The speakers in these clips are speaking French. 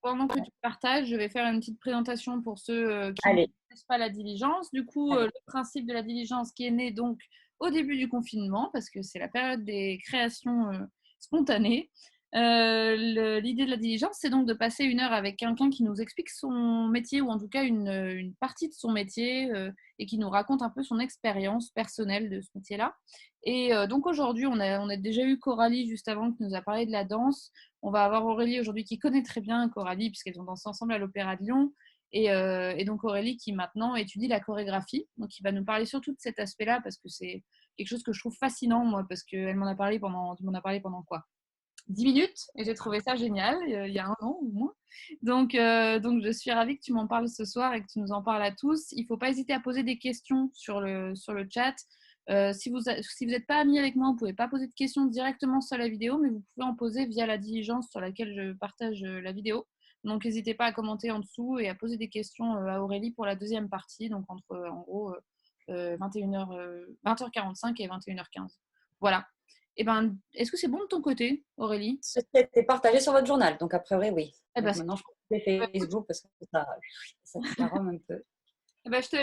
pendant que tu partages, je vais faire une petite présentation pour ceux qui ne Allez, connaissent pas la diligence. Du coup, allez. le principe de la diligence qui est né donc au début du confinement, parce que c'est la période des créations spontanées. L'idée de la diligence, c'est donc de passer 1 heure avec quelqu'un qui nous explique son métier, ou en tout cas une partie de son métier, et qui nous raconte un peu son expérience personnelle de ce métier-là. Et donc aujourd'hui, on a déjà eu Coralie juste avant qui nous a parlé de la danse. On va avoir Aurélie aujourd'hui qui connaît très bien Coralie, puisqu'elles ont dansé ensemble à l'Opéra de Lyon. Et donc Aurélie qui maintenant étudie la chorégraphie. Donc il va nous parler surtout de cet aspect-là, parce que c'est quelque chose que je trouve fascinant, moi, parce qu'elle m'en a parlé pendant, tu m'en as parlé pendant quoi, 10 minutes, et j'ai trouvé ça génial, il y a 1 an ou moins. Donc je suis ravie que tu m'en parles ce soir et que tu nous en parles à tous. Il ne faut pas hésiter à poser des questions sur le chat. Si vous n'êtes pas amis avec moi, vous ne pouvez pas poser de questions directement sur la vidéo, mais vous pouvez en poser via la diligence sur laquelle je partage la vidéo. Donc n'hésitez pas à commenter en dessous et à poser des questions à Aurélie pour la deuxième partie, donc entre en gros 21h, 20h45 et 21h15. Voilà. Eh ben, est-ce que c'est bon de ton côté, Aurélie? Ceci a été partagé sur votre journal, donc a priori, oui. Eh ben, Donc maintenant, je peux Facebook parce que ça rame un peu. eh ben, je te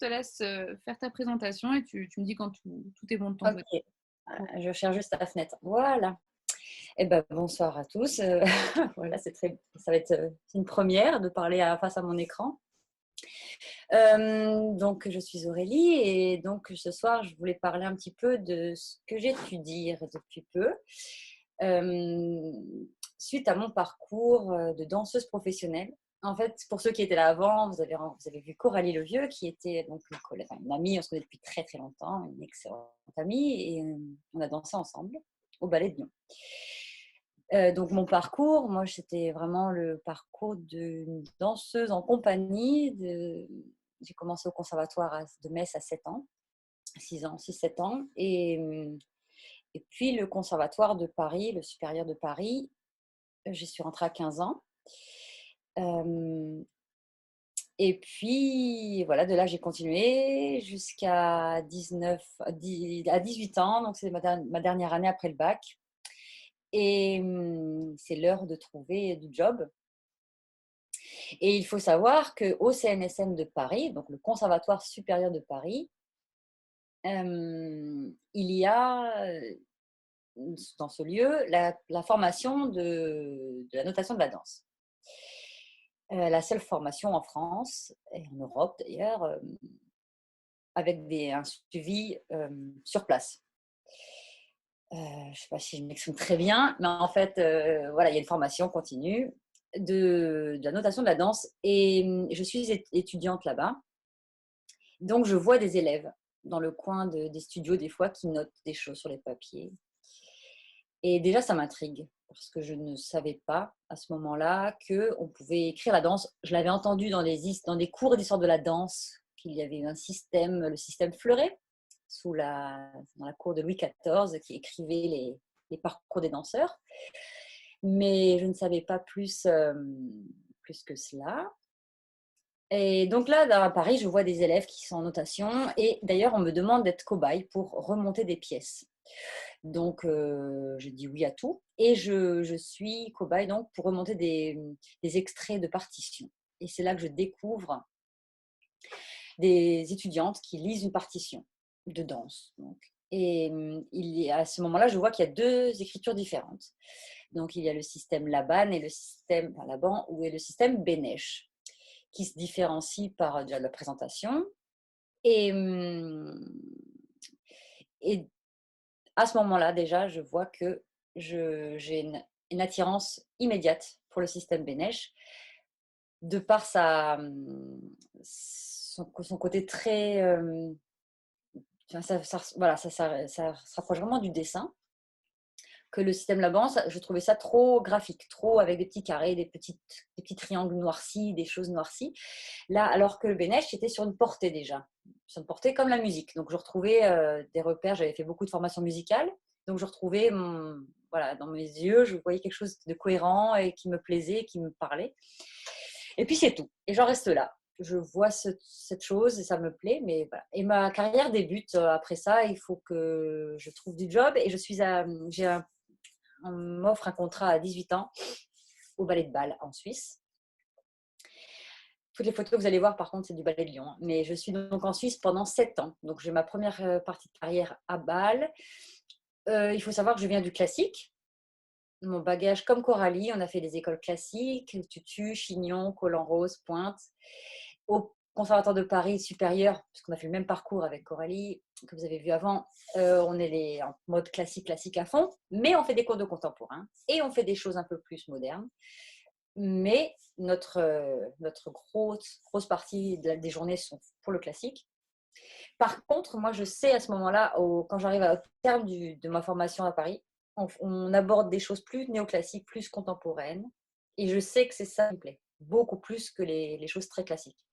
laisse faire ta présentation et tu me dis quand tout est bon de ton côté. Ok, je cherche juste la fenêtre. Voilà. Eh ben, bonsoir à tous. Voilà, ça va être une première de parler face à mon écran. Donc, je suis Aurélie et donc ce soir, je voulais parler un petit peu de ce que j'étudie depuis peu. Suite à mon parcours de danseuse professionnelle. En fait, pour ceux qui étaient là avant, vous avez vu Coralie Levieux, qui était donc une amie, on se connaît depuis très très longtemps, une excellente amie, et on a dansé ensemble au Ballet de Lyon. Donc mon parcours, moi, c'était vraiment le parcours d'une danseuse en compagnie. J'ai commencé au conservatoire de Metz à 7 ans, 6 ans, 6-7 ans. Et puis le conservatoire de Paris, le supérieur de Paris, j'y suis rentrée à 15 ans. Et puis voilà, de là j'ai continué jusqu'à 18 ans, donc c'est ma dernière année après le bac. Et c'est l'heure de trouver du job. Et il faut savoir qu'au CNSM de Paris, donc le Conservatoire supérieur de Paris, il y a dans ce lieu la formation de la notation de la danse. La seule formation en France et en Europe d'ailleurs, avec un suivi sur place. Je ne sais pas si je m'exprime très bien, mais en fait, voilà, il y a une formation continue de la notation de la danse et je suis étudiante là-bas. Donc, je vois des élèves dans le coin des studios des fois qui notent des choses sur les papiers. Et déjà, ça m'intrigue parce que je ne savais pas à ce moment-là qu'on pouvait écrire la danse. Je l'avais entendu dans des cours d'histoire de la danse qu'il y avait un système, le système Fleuret, dans la cour de Louis XIV, qui écrivait les parcours des danseurs. Mais je ne savais pas plus que cela. Et donc là, à Paris, je vois des élèves qui sont en notation. Et d'ailleurs, on me demande d'être cobaye pour remonter des pièces. Donc, je dis oui à tout. Et je suis cobaye donc, pour remonter des extraits de partitions. Et c'est là que je découvre des étudiantes qui lisent une partition de danse. Donc. Et à ce moment-là, je vois qu'il y a 2 écritures différentes. Donc, il y a le système Laban et le système Laban ou le système Bénèche, qui se différencient par déjà la présentation. Et à ce moment-là, déjà, je vois que j'ai une attirance immédiate pour le système Bénèche, de par son côté très... voilà, ça se rapproche vraiment du dessin. Que le système Laban, je trouvais ça trop graphique, trop avec des petits carrés, des petits triangles noircis, des choses noircies. Là, alors que le Bénèche était sur une portée déjà, sur une portée comme la musique. Donc je retrouvais des repères, j'avais fait beaucoup de formations musicales, donc je retrouvais voilà, dans mes yeux, je voyais quelque chose de cohérent et qui me plaisait, qui me parlait. Et puis c'est tout. Et j'en reste là. Je vois cette chose et ça me plaît, mais voilà. Et ma carrière débute après ça. Il faut que je trouve du job et on m'offre un contrat à 18 ans au ballet de Bâle en Suisse. Toutes les photos que vous allez voir, par contre, c'est du ballet de Lyon. Mais je suis donc en Suisse pendant 7 ans. Donc, j'ai ma première partie de carrière à Bâle. Il faut savoir que je viens du classique. Mon bagage, comme Coralie, on a fait des écoles classiques, Tutu, Chignon, Collant Rose, Pointe. Au Conservatoire de Paris supérieur, puisqu'on a fait le même parcours avec Coralie, que vous avez vu avant, on est en mode classique à fond, mais on fait des cours de contemporain et on fait des choses un peu plus modernes. Mais notre grosse partie des journées sont pour le classique. Par contre, moi, je sais à ce moment-là, quand j'arrive au terme de ma formation à Paris, on aborde des choses plus néoclassiques, plus contemporaines. Et je sais que c'est ça qui me plaît, beaucoup plus que les choses très classiques.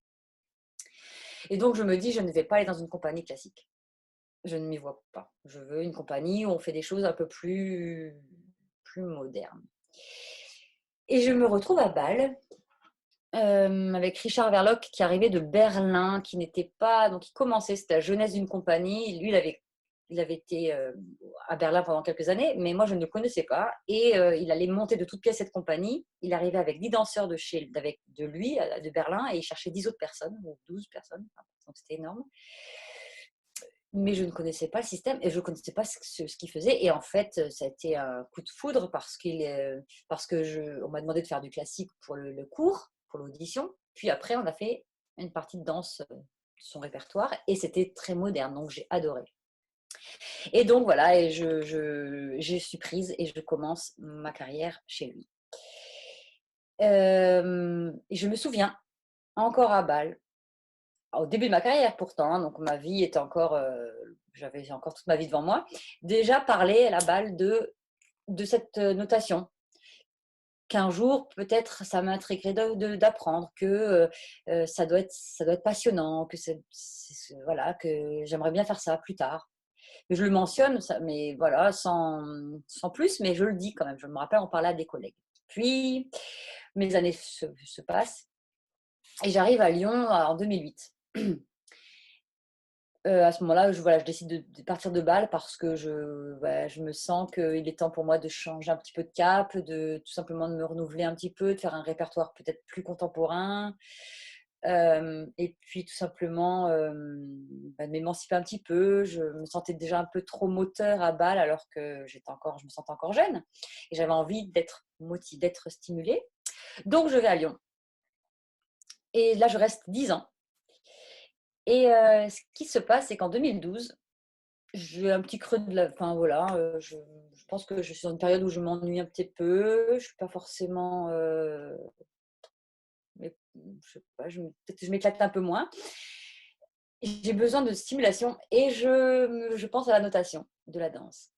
Et donc, je me dis, je ne vais pas aller dans une compagnie classique. Je ne m'y vois pas. Je veux une compagnie où on fait des choses un peu plus modernes. Et je me retrouve à Bâle avec Richard Verloc qui arrivait de Berlin, qui n'était pas... Donc, il commençait, c'était la jeunesse d'une compagnie. Lui, il avait été à Berlin pendant quelques années, mais moi, je ne le connaissais pas. Et il allait monter de toutes pièces cette compagnie. Il arrivait avec 10 danseurs de lui, de Berlin, et il cherchait 10 autres personnes, ou 12 personnes. Donc, c'était énorme. Mais je ne connaissais pas le système et je ne connaissais pas ce qu'il faisait. Et en fait, ça a été un coup de foudre parce qu'on m'a demandé de faire du classique pour le cours, pour l'audition. Puis après, on a fait une partie de danse de son répertoire et c'était très moderne, donc j'ai adoré. Et donc voilà, et je suis prise et je commence ma carrière chez lui. Et je me souviens, encore à Bâle, au début de ma carrière pourtant, donc ma vie était encore, j'avais encore toute ma vie devant moi, déjà parler à la Bâle de cette notation. Qu'un jour, peut-être, ça m'intriguerait d'apprendre, que ça doit être passionnant, que voilà, que j'aimerais bien faire ça plus tard. Mais je le mentionne, mais voilà, sans plus, mais je le dis quand même. Je me rappelle, on parlait à des collègues. Puis, mes années se passent et j'arrive à Lyon en 2008. À ce moment-là, je décide de partir de Bâle parce que je me sens qu'il est temps pour moi de changer un petit peu de cap, de tout simplement de me renouveler un petit peu, de faire un répertoire peut-être plus contemporain. Et puis tout simplement de m'émanciper un petit peu. Je me sentais déjà un peu trop moteur à Bâle alors que je me sentais encore jeune. Et j'avais envie d'être motivée, d'être stimulée. Donc je vais à Lyon. Et là, je reste 10 ans. Et ce qui se passe, c'est qu'en 2012, j'ai un petit creux de la... Enfin voilà, je pense que je suis dans une période où je m'ennuie un petit peu. Je ne suis pas forcément... mais, je sais pas, peut-être que je m'éclate un peu moins. J'ai besoin de stimulation et je pense à la notation de la danse,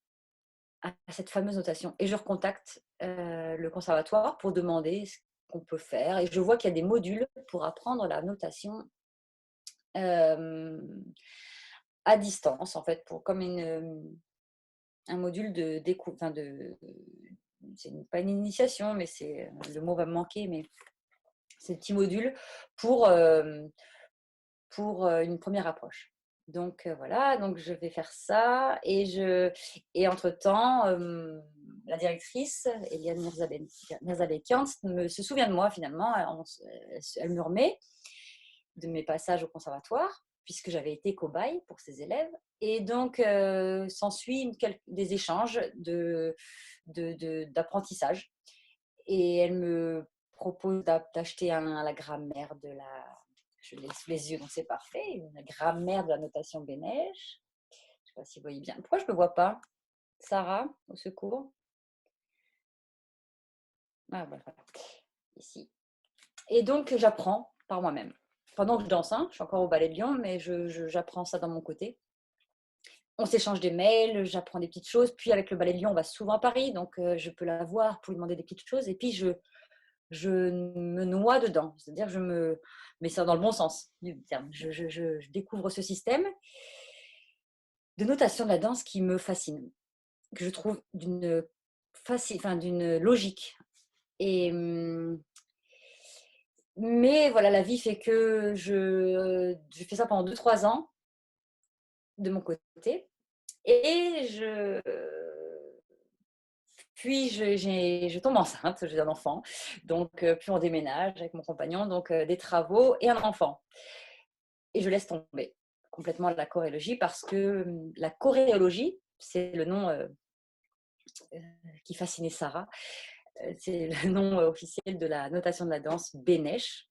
à cette fameuse notation. Et je recontacte le conservatoire pour demander ce qu'on peut faire. Et je vois qu'il y a des modules pour apprendre la notation à distance, en fait, comme un module de découverte, enfin c'est pas une initiation, mais le mot va me manquer, mais c'est un petit module pour une première approche. Donc voilà, donc je vais faire ça et entre-temps, la directrice, Eliane Mirzabekian, se souvient de moi finalement, elle me remet de mes passages au conservatoire, puisque j'avais été cobaye pour ses élèves. Et donc, s'ensuit des échanges d'apprentissage. Et elle me propose d'acheter la grammaire de la... Je l'ai sous les yeux, donc c'est parfait. La grammaire de la notation Bénèche. Je ne sais pas si vous voyez bien. Pourquoi je ne le vois pas? Sarah, au secours. Ah, voilà. Ici. Et donc, j'apprends par moi-même. Pendant que je danse, hein, je suis encore au Ballet de Lyon, mais j'apprends ça dans mon côté. On s'échange des mails, j'apprends des petites choses. Puis avec le Ballet de Lyon, on va souvent à Paris, donc je peux la voir pour lui demander des petites choses. Et puis je me noie dedans, c'est-à-dire mais ça dans le bon sens du terme. Je découvre ce système de notation de la danse qui me fascine, que je trouve d'une logique. Mais voilà, la vie fait que je fais ça pendant 2-3 ans de mon côté. Et puis je tombe enceinte, j'ai un enfant, donc puis on déménage avec mon compagnon, donc des travaux et un enfant. Et je laisse tomber complètement la choréologie parce que la choréologie, c'est le nom qui fascinait Sarah. C'est le nom officiel de la notation de la danse Bénèche.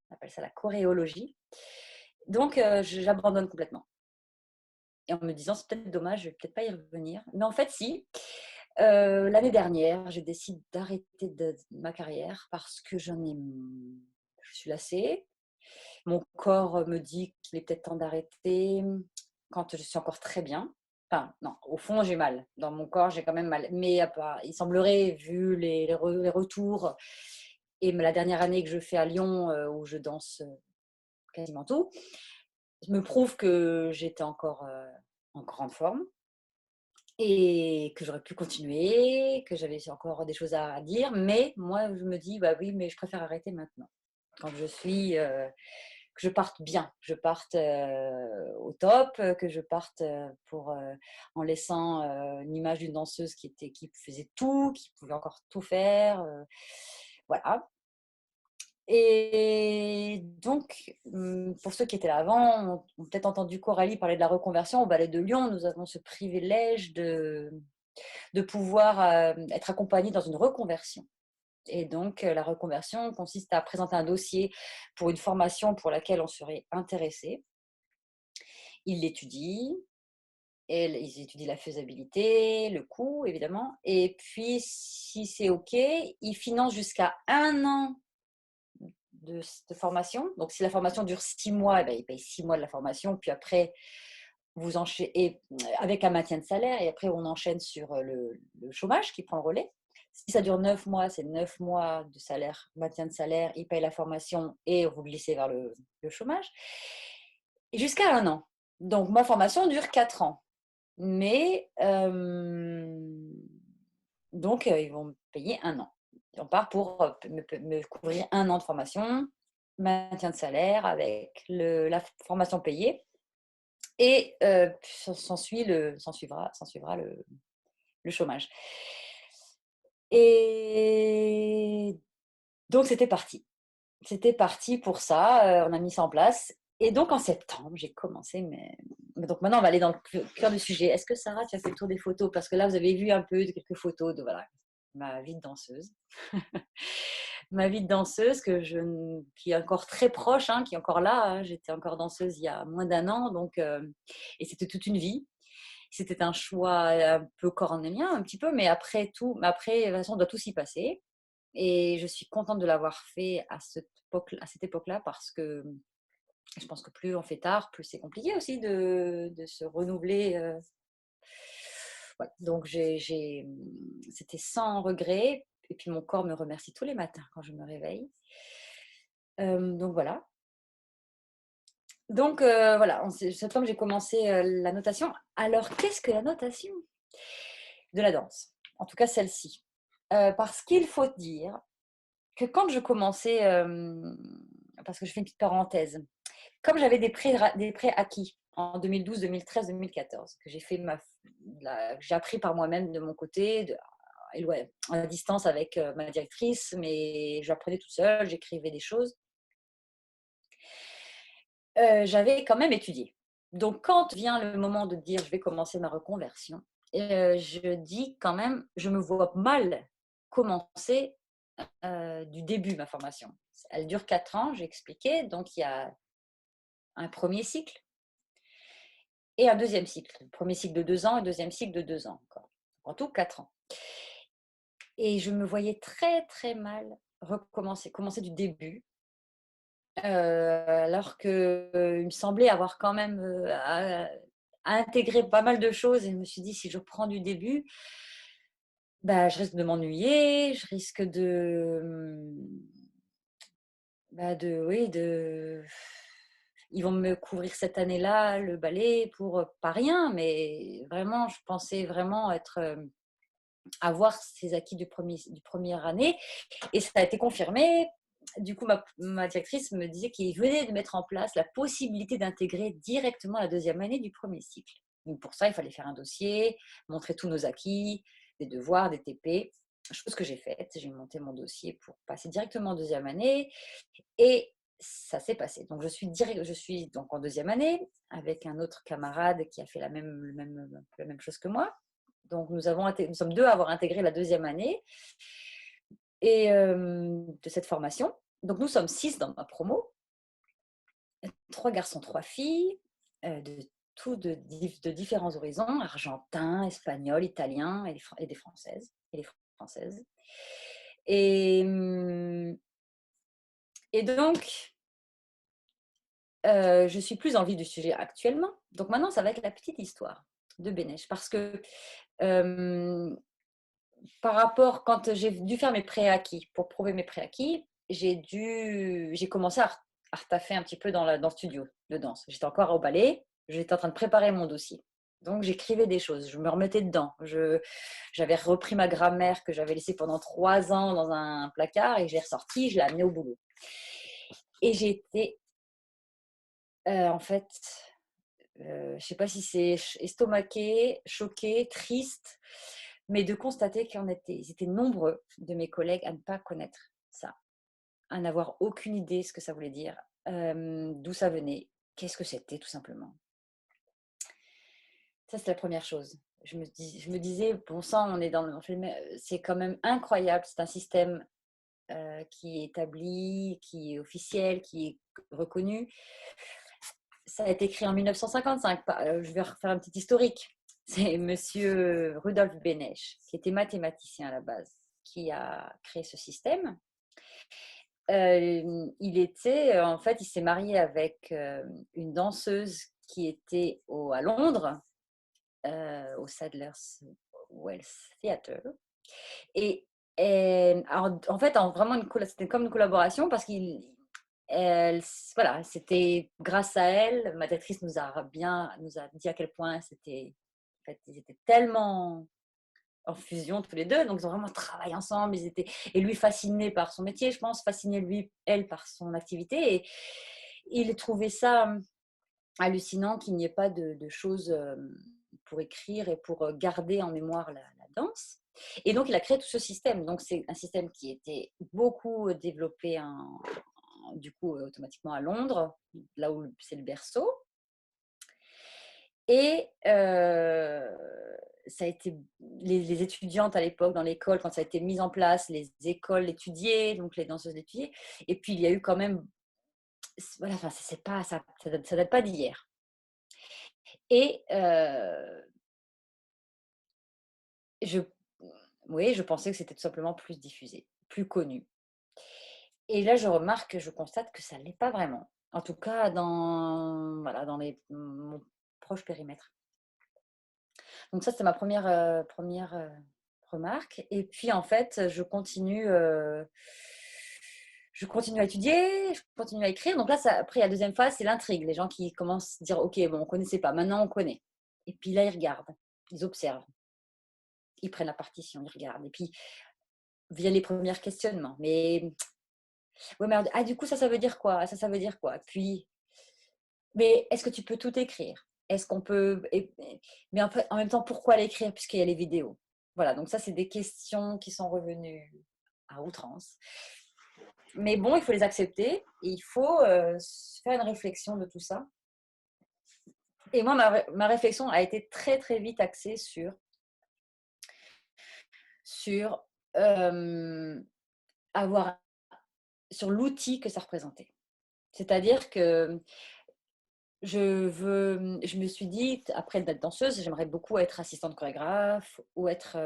On appelle ça la choréologie. Donc, j'abandonne complètement. Et en me disant, c'est peut-être dommage, je vais peut-être pas y revenir. Mais en fait, si. L'année dernière, j'ai décidé d'arrêter ma carrière parce que je suis lassée. Mon corps me dit qu'il est peut-être temps d'arrêter quand je suis encore très bien. Enfin, non, au fond, j'ai mal. Dans mon corps, j'ai quand même mal. Mais il semblerait, vu les retours et la dernière année que je fais à Lyon, où je danse quasiment tout, je me prouve que j'étais encore en grande forme et que j'aurais pu continuer, que j'avais encore des choses à dire. Mais moi, je me dis, bah oui, mais je préfère arrêter maintenant. Quand que je parte bien, que je parte au top, que je parte en laissant une image d'une danseuse qui faisait tout, qui pouvait encore tout faire. Voilà. Et donc, pour ceux qui étaient là avant, ont peut-être entendu Coralie parler de la reconversion au Ballet de Lyon. Nous avons ce privilège de pouvoir être accompagnés dans une reconversion. Et donc, la reconversion consiste à présenter un dossier pour une formation pour laquelle on serait intéressé. Ils l'étudient, et ils étudient la faisabilité, le coût, évidemment. Et puis, si c'est OK, ils financent jusqu'à 1 an de formation. Donc, si la formation dure 6 mois, eh bien, ils payent 6 mois de la formation. Puis après, vous enchaînez avec un maintien de salaire. Et après, on enchaîne sur le chômage qui prend le relais. Si ça dure 9 mois, c'est 9 mois de salaire, maintien de salaire, ils payent la formation et vous glissez vers le chômage. Et jusqu'à 1 an. Donc, ma formation dure 4 ans. Mais donc, ils vont me payer 1 an. On part pour me couvrir 1 an de formation, maintien de salaire avec la formation payée. Et s'ensuivra le chômage. Et donc, c'était parti. C'était parti pour ça. On a mis ça en place. Et donc, en septembre, j'ai commencé. Donc, maintenant, on va aller dans le cœur du sujet. Est-ce que Sarah, tu as fait le tour des photos? Parce que là, vous avez vu un peu de quelques photos de voilà, ma vie de danseuse. Ma vie de danseuse qui est encore très proche, hein, qui est encore là. Hein. J'étais encore danseuse il y a moins d'1 an. Donc, et c'était toute une vie. C'était un choix un peu cornélien, un petit peu, mais après, de toute façon, on doit tout s'y passer. Et je suis contente de l'avoir fait à cette époque-là parce que je pense que plus on fait tard, plus c'est compliqué aussi de se renouveler. Voilà. Donc, c'était sans regret. Et puis, mon corps me remercie tous les matins quand je me réveille. Donc, voilà. Donc, voilà, en septembre, j'ai commencé la notation. Alors, qu'est-ce que la notation de la danse? En tout cas, celle-ci. Parce qu'il faut dire que quand je commençais, parce que je fais une petite parenthèse, comme j'avais des prêts acquis en 2012, 2013, 2014, que j'ai appris par moi-même de mon côté, à distance avec ma directrice, mais j'apprenais toute seule, j'écrivais des choses. J'avais quand même étudié. Donc, quand vient le moment de dire je vais commencer ma reconversion, je dis quand même, je me vois mal commencer du début ma formation. Elle dure 4 ans, j'ai expliqué. Donc, il y a un premier cycle et un deuxième cycle. Le premier cycle de 2 ans et le deuxième cycle de 2 ans encore. En tout, 4 ans. Et je me voyais très, très mal commencer du début. Alors qu'il me semblait avoir quand même à intégrer pas mal de choses. Et je me suis dit, si je reprends du début, bah, je risque de m'ennuyer, je risque oui, ils vont me couvrir cette année-là, le ballet, pour pas rien, mais vraiment, je pensais vraiment avoir ces acquis du première année. Et ça a été confirmé. Du coup, ma directrice me disait qu'il venait de mettre en place la possibilité d'intégrer directement la deuxième année du premier cycle. Donc pour ça, il fallait faire un dossier, montrer tous nos acquis, des devoirs, des TP. chose que j'ai faite. J'ai monté mon dossier pour passer directement en deuxième année et ça s'est passé. Donc, je suis donc en deuxième année avec un autre camarade qui a fait la même chose que moi. Donc, nous sommes deux à avoir intégré la deuxième année et, de cette formation. Donc, nous sommes 6 dans ma promo, 3 garçons, 3 filles, de de différents horizons, argentins, espagnols, italiens et des françaises. Et les françaises. Et, et donc, je suis plus dans le vif du sujet actuellement. Donc maintenant, ça va être la petite histoire de Bénèche. Parce que par rapport, quand j'ai dû faire mes préacquis, pour prouver mes préacquis, j'ai commencé à retaffer un petit peu dans le studio de danse. J'étais encore au ballet, j'étais en train de préparer mon dossier. Donc j'écrivais des choses, je me remettais dedans. J'avais repris ma grammaire que j'avais laissée pendant 3 ans dans un placard et j'ai ressorti, je l'ai amenée au boulot. Et j'ai été, en fait, je ne sais pas si c'est estomaqué, choqué, triste, mais de constater ils étaient nombreux de mes collègues à ne pas connaître ça, à n'avoir aucune idée ce que ça voulait dire, d'où ça venait, qu'est-ce que c'était tout simplement. Ça, c'est la première chose. Je me disais, bon sang, on est c'est quand même incroyable, c'est un système qui est établi, qui est officiel, qui est reconnu. Ça a été créé en 1955. Je vais refaire un petit historique. C'est monsieur Rudolf Beneš, qui était mathématicien à la base, qui a créé ce système. En fait, il s'est marié avec une danseuse qui était à Londres, au Sadler's Wells Theatre. Et, en fait, c'était comme une collaboration parce voilà, c'était grâce à elle, ma directrice nous a dit à quel point en fait, ils étaient tellement en fusion tous les deux, donc ils ont vraiment travaillé ensemble. Et lui fasciné par son métier, je pense, fasciné elle par son activité. Et il trouvait ça hallucinant qu'il n'y ait pas de choses pour écrire et pour garder en mémoire la danse. Et donc, il a créé tout ce système. Donc, c'est un système qui était beaucoup développé du coup automatiquement à Londres, là où c'est le berceau. Et ça a été les étudiantes à l'époque dans l'école, quand ça a été mis en place, les écoles l'étudiaient, donc les danseuses l'étudiaient. Et puis, il y a eu quand même, voilà, enfin, ça date pas d'hier. Et je, oui, je pensais que c'était tout simplement plus diffusé, plus connu. Et là, je constate que ça ne l'est pas vraiment. En tout cas, voilà, dans mon proche périmètre. Donc ça, c'était ma première remarque. Et puis, en fait, je continue à étudier, je continue à écrire. Donc là, après, la deuxième phase, c'est l'intrigue. Les gens qui commencent à dire, OK, bon, on ne connaissait pas, maintenant on connaît. Et puis là, ils regardent, ils observent, ils prennent la partition, ils regardent. Et puis, viennent les premiers questionnements. Mais, ouais, mais du coup, ça veut dire quoi? Ça veut dire quoi? Puis, mais est-ce que tu peux tout écrire? Est-ce qu'on peut. Mais en même temps, pourquoi l'écrire puisqu'il y a les vidéos? Voilà, donc ça, c'est des questions qui sont revenues à outrance. Mais bon, il faut les accepter et il faut faire une réflexion de tout ça. Et moi, ma réflexion a été très, très vite axée sur avoir sur l'outil que ça représentait. C'est-à-dire que je me suis dit, après d'être danseuse, j'aimerais beaucoup être assistante chorégraphe ou être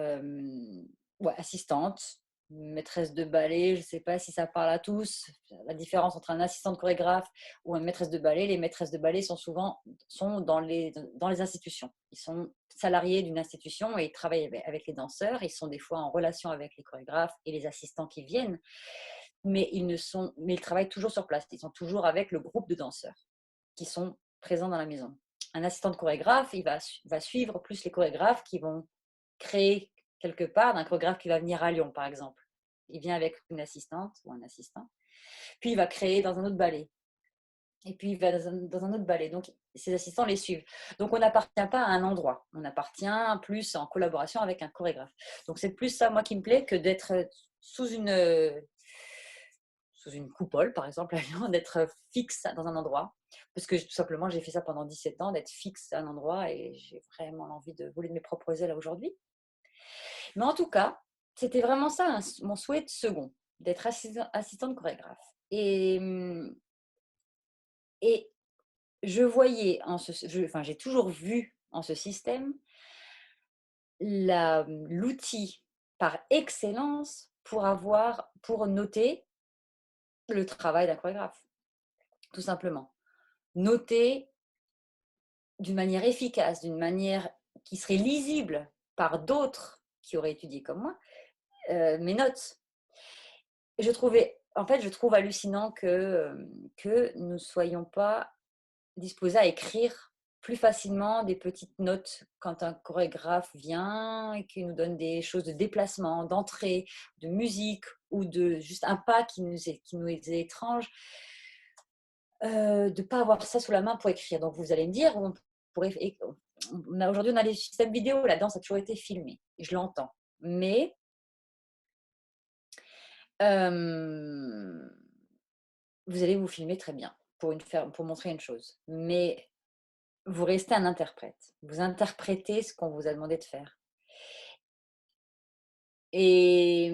ouais, assistante, maîtresse de ballet. Je ne sais pas si ça parle à tous. La différence entre un assistant chorégraphe ou une maîtresse de ballet, les maîtresses de ballet sont dans les institutions. Ils sont salariés d'une institution et ils travaillent avec les danseurs. Ils sont des fois en relation avec les chorégraphes et les assistants qui viennent, mais ils travaillent toujours sur place. Ils sont toujours avec le groupe de danseurs qui sont présents dans la maison. Un assistant de chorégraphe, il va suivre plus les chorégraphes qui vont créer quelque part, d'un chorégraphe qui va venir à Lyon, par exemple. Il vient avec une assistante ou un assistant, puis il va créer dans un autre ballet. et puis il va dans un autre ballet. Donc, ses assistants les suivent. Donc, on n'appartient pas à un endroit. On appartient plus en collaboration avec un chorégraphe. Donc, c'est plus ça, moi, qui me plaît que d'être sous une coupole, par exemple, à Lyon, d'être fixe dans un endroit. Parce que tout simplement, j'ai fait ça pendant 17 ans, d'être fixe à un endroit et j'ai vraiment l'envie de voler de mes propres ailes aujourd'hui. Mais en tout cas, c'était vraiment ça, mon souhait second, d'être assistante chorégraphe. Et je voyais j'ai toujours vu en ce système l'outil par excellence pour noter le travail d'un chorégraphe, tout simplement. Noter d'une manière efficace, d'une manière qui serait lisible par d'autres qui auraient étudié comme moi, mes notes. Je trouve hallucinant que nous ne soyons pas disposés à écrire plus facilement des petites notes quand un chorégraphe vient et qui nous donne des choses de déplacement, d'entrée, de musique ou de juste un pas qui nous est étrange, de ne pas avoir ça sous la main pour écrire. Donc vous allez me dire, aujourd'hui on a les systèmes vidéo, la danse a toujours été filmée, je l'entends. Mais vous allez vous filmer très bien pour montrer une chose. Mais vous restez un interprète. Vous interprétez ce qu'on vous a demandé de faire. Et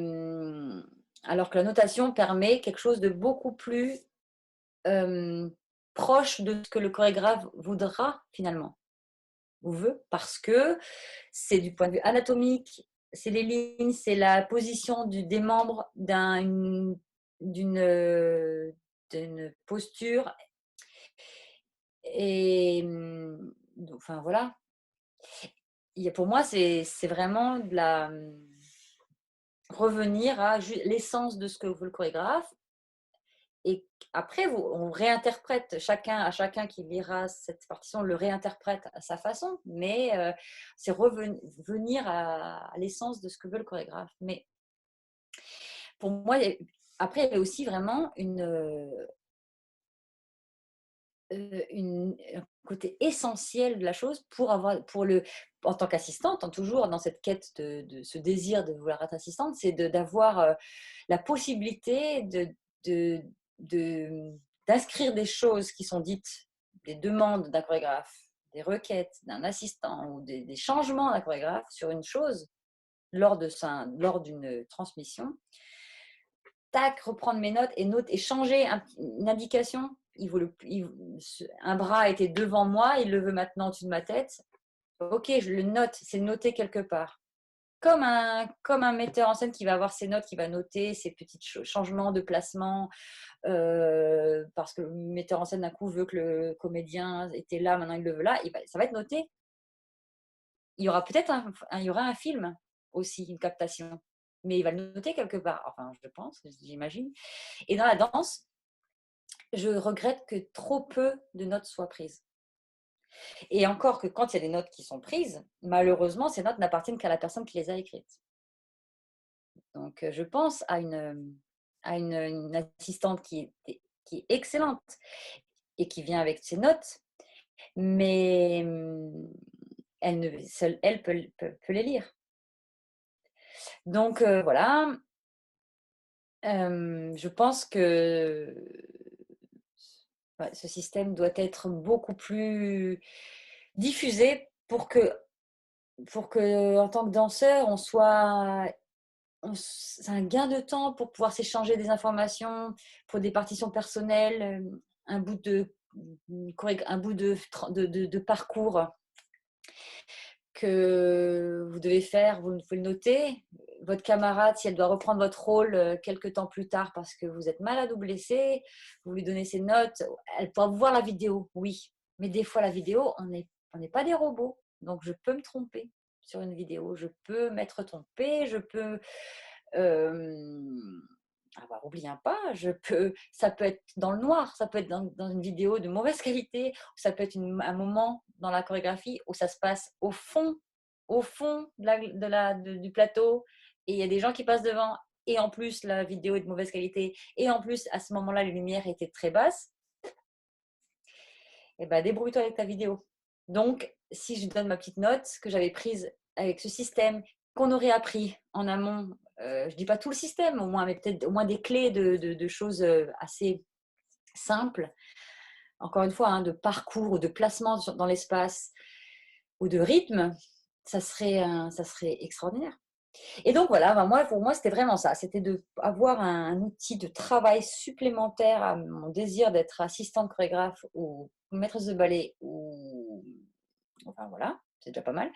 alors que la notation permet quelque chose de beaucoup plus proche de ce que le chorégraphe voudra finalement, ou veut, parce que c'est du point de vue anatomique, c'est les lignes, c'est la position des membres d'une posture. Et enfin voilà. Pour moi, c'est vraiment revenir à l'essence de ce que veut le chorégraphe. Et après, on réinterprète, chacun qui lira cette partition le réinterprète à sa façon, mais c'est revenir à l'essence de ce que veut le chorégraphe. Mais pour moi, après, il y avait aussi vraiment un côté essentiel de la chose en tant qu'assistante, toujours dans cette quête de ce désir de vouloir être assistante, c'est d'avoir la possibilité d'inscrire des choses qui sont dites, des demandes d'un chorégraphe, des requêtes d'un assistant ou des changements d'un chorégraphe sur une chose lors d'une transmission. Tac, reprendre mes notes et changer une indication. Un bras était devant moi, il le veut maintenant au-dessus de ma tête. Ok, je le note, c'est noté quelque part. Comme un metteur en scène qui va avoir ses notes, qui va noter ses petits changements de placement, parce que le metteur en scène d'un coup veut que le comédien était là, maintenant il le veut là, ça va être noté. Il y aura peut-être un film aussi, une captation, mais il va le noter quelque part. Enfin, je pense, j'imagine. Et dans la danse, je regrette que trop peu de notes soient prises. Et encore que quand il y a des notes qui sont prises, malheureusement, ces notes n'appartiennent qu'à la personne qui les a écrites. Donc, je pense à une assistante qui est excellente et qui vient avec ses notes, mais seule elle peut les lire. Donc, voilà. Je pense que ce système doit être beaucoup plus diffusé pour que en tant que danseur, c'est un gain de temps pour pouvoir s'échanger des informations pour des partitions personnelles, un bout de parcours que vous devez faire, vous pouvez le noter. Votre camarade, si elle doit reprendre votre rôle quelques temps plus tard parce que vous êtes malade ou blessé, vous lui donnez ses notes, elle pourra voir la vidéo, oui. Mais des fois, la vidéo, on n'est pas des robots. Donc, je peux me tromper sur une vidéo. Je peux m'être trompée, je peux avoir oublié un pas, ça peut être dans le noir, ça peut être dans une vidéo de mauvaise qualité, ça peut être un moment dans la chorégraphie où ça se passe au fond du plateau, et il y a des gens qui passent devant, et en plus la vidéo est de mauvaise qualité, et en plus à ce moment-là les lumières étaient très basses. eh ben, débrouille-toi avec ta vidéo. Donc, si je donne ma petite note que j'avais prise avec ce système, qu'on aurait appris en amont, je ne dis pas tout le système au moins, mais peut-être au moins des clés de choses assez simples, encore une fois, hein, de parcours ou de placement dans l'espace ou de rythme, ça serait extraordinaire. Et donc voilà, ben pour moi, c'était vraiment ça. C'était d'avoir un outil de travail supplémentaire à mon désir d'être assistante chorégraphe ou maîtresse de ballet. Enfin voilà, c'est déjà pas mal.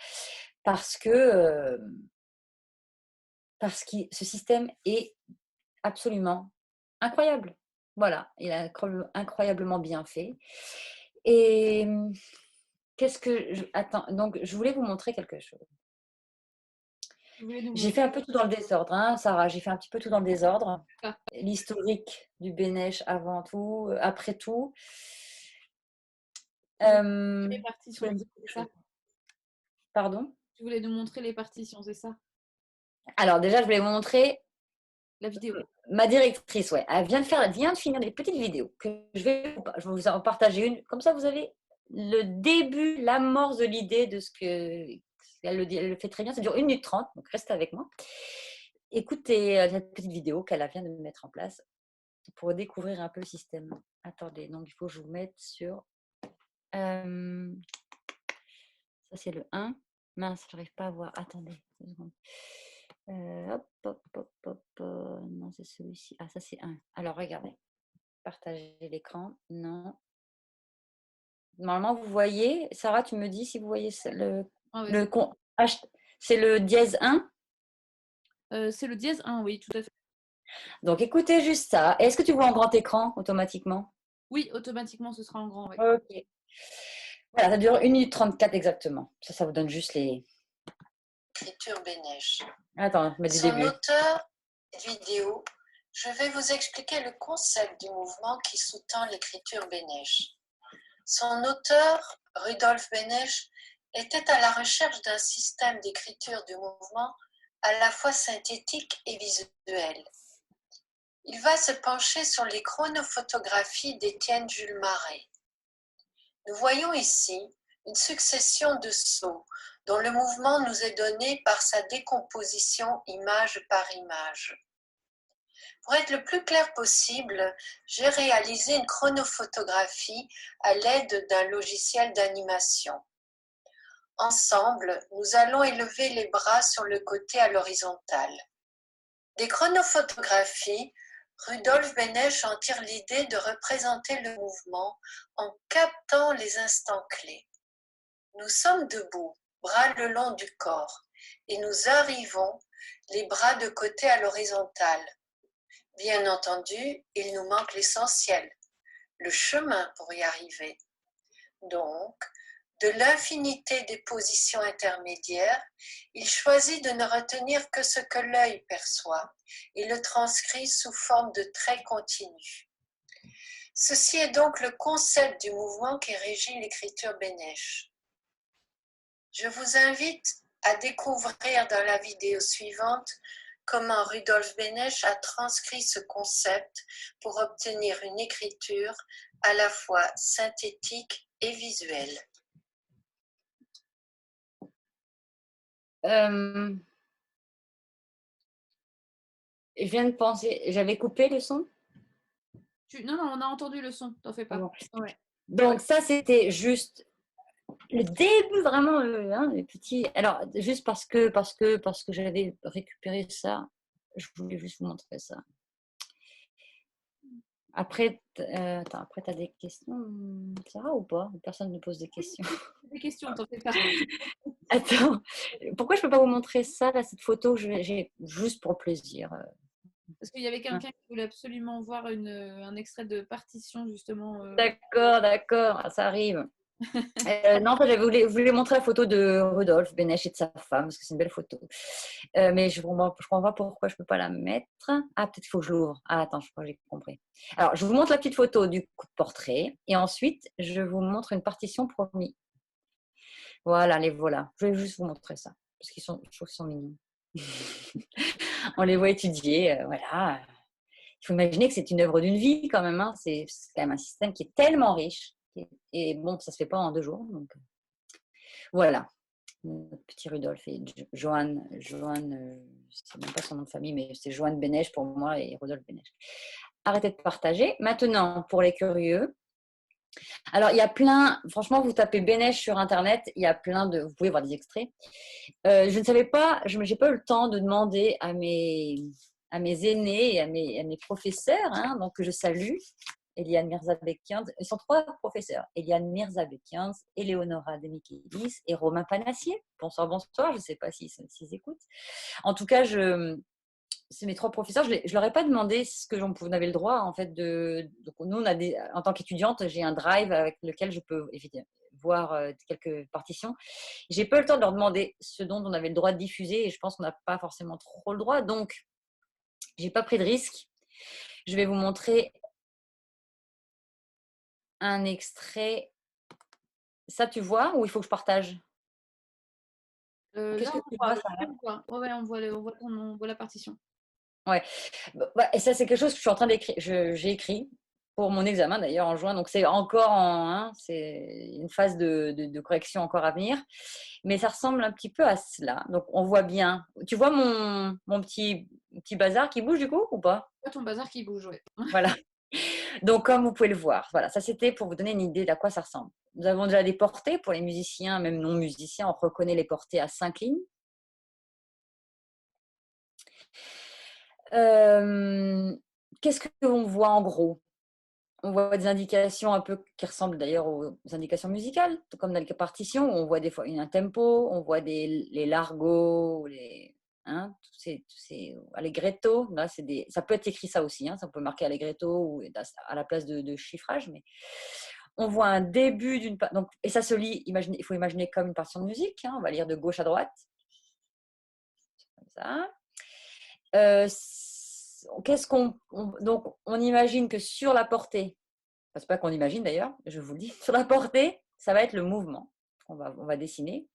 Parce que ce système est absolument incroyable. Voilà, il est incroyablement bien fait. Et qu'est-ce que... Attends, donc je voulais vous montrer quelque chose. Vous voulez nous J'ai montrer fait un peu tout dans le désordre, hein, Sarah. J'ai fait un petit peu tout dans le désordre. ça, L'historique du Bénèche avant tout, après tout. les Je voulais partitions, me dire c'est quelque ça? chose. Pardon. Tu voulais nous montrer les partitions, c'est ça? Alors déjà, je voulais vous montrer La vidéo. ma directrice. Ouais, elle vient de finir des petites vidéos que je vais vous en partager une. Comme ça, vous avez le début, l'amorce de l'idée de ce que elle le dit. Elle le fait très bien. Ça dure 1 minute 30, donc restez avec moi. Écoutez cette petite vidéo qu'elle vient de mettre en place pour découvrir un peu le système. Attendez, donc il faut que je vous mette sur... ça, c'est le 1. Mince, j'arrive pas à voir. Attendez, 2 secondes. Hop, hop, hop, hop. Non, c'est celui-ci. Ah, ça, c'est 1. Alors, regardez. Partager l'écran. Non. Normalement, vous voyez. Sarah, tu me dis si vous voyez Ah ouais, le c'est le dièse 1. c'est le dièse 1, oui, tout à fait. Donc, écoutez juste ça. Est-ce que tu vois en grand écran automatiquement? Oui, automatiquement, ce sera en grand, oui. Ok. Voilà, ça dure 1 minute 34 exactement. Ça vous donne juste les... Écriture Bénèche. Attends, je mets du Son début. auteur vidéo, je vais vous expliquer le concept du mouvement qui sous-tend l'écriture Bénèche. Son auteur, Rudolf Bénèche, était à la recherche d'un système d'écriture du mouvement à la fois synthétique et visuel. Il va se pencher sur les chronophotographies d'Étienne Jules Marais. Nous voyons ici une succession de sauts dont le mouvement nous est donné par sa décomposition image par image. Pour être le plus clair possible, j'ai réalisé une chronophotographie à l'aide d'un logiciel d'animation. Ensemble, nous allons élever les bras sur le côté à l'horizontale. Des chronophotographies, Rudolf Bénèche en tire l'idée de représenter le mouvement en captant les instants clés. Nous sommes debout, bras le long du corps, et nous arrivons, les bras de côté à l'horizontale. Bien entendu, il nous manque l'essentiel, le chemin pour y arriver. Donc, de l'infinité des positions intermédiaires, il choisit de ne retenir que ce que l'œil perçoit et le transcrit sous forme de traits continus. Ceci est donc le concept du mouvement qui régit l'écriture Bénèche. Je vous invite à découvrir dans la vidéo suivante comment Rudolf Bénèche a transcrit ce concept pour obtenir une écriture à la fois synthétique et visuelle. Je viens de penser, j'avais coupé le son. Non, non, on a entendu le son, t'en fais pas. Bon. Ouais. Donc ça, c'était juste le début, vraiment, les petits. Alors, juste parce que j'avais récupéré ça, je voulais juste vous montrer ça. Après, après, tu as des questions, Sarah, ou pas? Personne ne pose des questions. Des questions, t'en fais pas. Attends, pourquoi je ne peux pas vous montrer ça, là, cette photo que j'ai juste pour plaisir? Parce qu'il y avait quelqu'un qui voulait absolument voir un extrait de partition, justement. D'accord, d'accord, ça arrive. Non, en fait, je voulais montrer la photo de Rudolf Bénèche et de sa femme, parce que c'est une belle photo. Mais je ne comprends pas pourquoi je ne peux pas la mettre. Ah, peut-être qu'il faut que je l'ouvre. Ah, attends, je crois que j'ai compris. Alors, je vous montre la petite photo du portrait, et ensuite, je vous montre une partition promis. Voilà, les voilà. Je vais juste vous montrer ça, parce je trouve qu'ils sont mignons. On les voit étudier, voilà. Il faut imaginer que c'est une œuvre d'une vie, quand même. Hein. C'est quand même un système qui est tellement riche, qui est Et bon, ça se fait pas en 2 jours. Donc, voilà. Notre petit Rudolf et Johan, je ne sais même pas son nom de famille, mais c'est Johan Benech pour moi et Rudolf Benech. Arrêtez de partager. Maintenant, pour les curieux, alors il y a plein, franchement, vous tapez Benech sur Internet, il y a plein de, vous pouvez voir des extraits. Je ne savais pas, je n'ai pas eu le temps de demander à mes aînés et à mes professeurs, hein, donc que je salue, Eliane Mirzabekian. Ils sont 3 professeurs, Eliane Mirzabekian, Eleonora Demichelis et Romain Panassier. Bonsoir, bonsoir, je ne sais pas s'ils écoutent. En tout cas, c'est mes 3 professeurs. Je ne leur ai pas demandé ce que vous avez le droit, en fait, donc nous, en tant qu'étudiante, j'ai un drive avec lequel je peux évidemment voir quelques partitions. J'ai pas eu le temps de leur demander ce dont on avait le droit de diffuser et je pense qu'on n'a pas forcément trop le droit. Donc, j'ai pas pris de risque. Je vais vous montrer un extrait. Ça, tu vois ou il faut que je partage? Qu'est-ce Là, que on tu voit, vois, Sarah? ouais, on voit la partition. Ouais. Et ça, c'est quelque chose que je suis en train d'écrire. J'ai écrit pour mon examen d'ailleurs en juin. Donc, c'est encore c'est une phase de correction encore à venir. Mais ça ressemble un petit peu à cela. Donc, on voit bien. Tu vois mon petit bazar qui bouge du coup ou pas? Ton bazar qui bouge, ouais. Voilà. Donc, comme vous pouvez le voir, voilà, ça c'était pour vous donner une idée d'à quoi ça ressemble. Nous avons déjà des portées pour les musiciens, même non musiciens, on reconnaît les portées à 5 lignes. Qu'est-ce qu'on voit en gros? On voit des indications un peu qui ressemblent d'ailleurs aux indications musicales, comme dans les partitions, où on voit des fois un tempo, on voit les largos, tous ces allegretto. Là, ça peut être écrit ça aussi, ça peut marquer allegretto ou à la place de chiffrage, mais on voit un début d'une donc et ça se lit. Il faut imaginer comme une partition de musique. On va lire de gauche à droite, comme ça. Donc on imagine que sur la portée, c'est pas qu'on imagine d'ailleurs, je vous le dis, sur la portée, ça va être le mouvement. On va dessiner.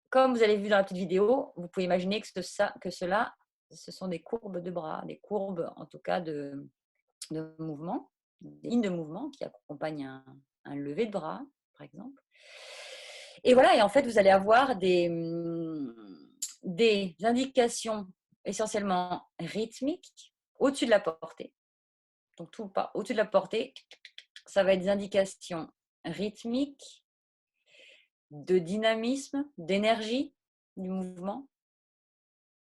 Comme vous avez vu dans la petite vidéo, vous pouvez imaginer que cela, ce sont des courbes de bras, des courbes en tout cas de mouvement, des lignes de mouvement qui accompagnent un lever de bras, par exemple. Et voilà, et en fait, vous allez avoir des indications essentiellement rythmiques au-dessus de la portée. Donc, tout pas au-dessus de la portée, ça va être des indications rythmiques, de dynamisme, d'énergie du mouvement.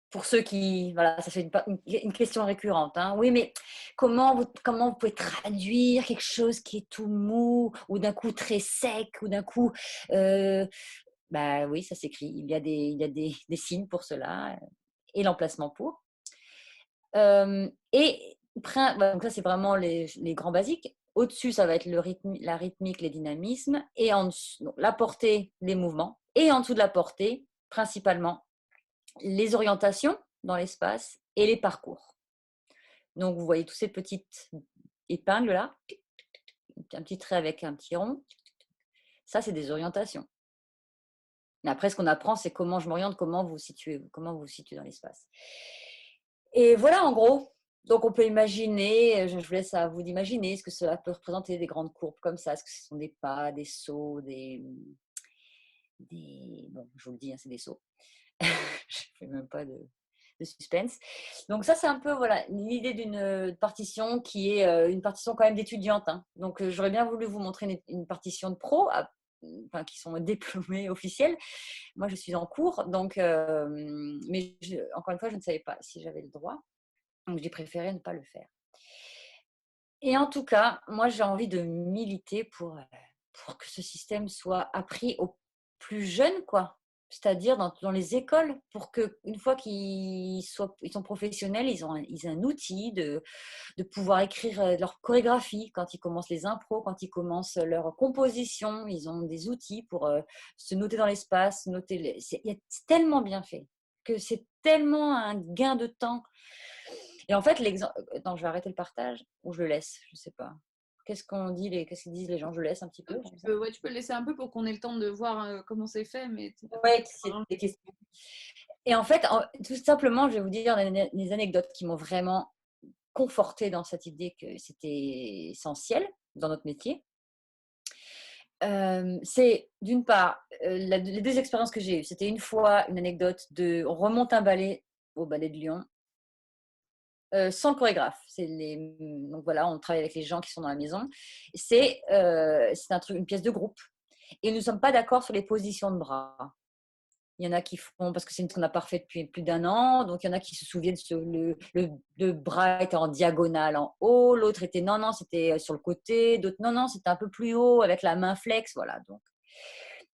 Pour ceux qui, voilà, ça fait une question récurrente. Oui, mais comment vous pouvez traduire quelque chose qui est tout mou ou d'un coup très sec ou d'un coup, oui, ça s'écrit. Il y a des signes pour cela et l'emplacement pour. Donc ça, c'est vraiment les grands basiques. Au-dessus, ça va être la rythmique, les dynamismes. Et en dessous, donc, la portée, les mouvements. Et en dessous de la portée, principalement, les orientations dans l'espace et les parcours. Donc, vous voyez toutes ces petites épingles là. Un petit trait avec un petit rond. Ça, c'est des orientations. Mais après, ce qu'on apprend, c'est comment je m'oriente, comment vous vous situez dans l'espace. Et voilà, en gros. Donc, on peut imaginer, je vous laisse à vous d'imaginer ce que cela peut représenter, des grandes courbes comme ça. Est-ce que ce sont des pas, des sauts, bon, je vous le dis, c'est des sauts. Je ne fais même pas de suspense. Donc, ça, c'est un peu voilà, l'idée d'une partition qui est une partition quand même d'étudiante. Donc, j'aurais bien voulu vous montrer une partition de pro, qui sont diplômés officiels. Moi, je suis en cours, donc, mais encore une fois, je ne savais pas si j'avais le droit. Donc, j'ai préféré ne pas le faire. Et en tout cas, moi, j'ai envie de militer pour que ce système soit appris aux plus jeunes, quoi. C'est-à-dire dans les écoles, pour qu'une fois qu'ils sont professionnels, ils ont un outil de pouvoir écrire leur chorégraphie quand ils commencent les impros, quand ils commencent leur composition. Ils ont des outils pour se noter dans l'espace, c'est tellement bien fait que c'est tellement un gain de temps. Et en fait, Attends, je vais arrêter le partage ou je le laisse, je ne sais pas. Qu'est-ce qu'ils disent les gens? Je laisse un petit peu. Tu peux le laisser un peu pour qu'on ait le temps de voir comment c'est fait. Mais ouais, c'est des questions. Et en fait, tout simplement, je vais vous dire des anecdotes qui m'ont vraiment confortée dans cette idée que c'était essentiel dans notre métier. C'est d'une part, les 2 expériences que j'ai eues. C'était une fois une anecdote on remonte un ballet au Ballet de Lyon, sans le chorégraphe. Donc voilà, on travaille avec les gens qui sont dans la maison. C'est une pièce de groupe et nous ne sommes pas d'accord sur les positions de bras. Il y en a qui font, parce que c'est une qu'on n'a pas fait depuis plus d'un an, donc il y en a qui se souviennent le bras était en diagonale en haut, l'autre était non, c'était sur le côté, d'autres non, c'était un peu plus haut avec la main flex, voilà. Donc.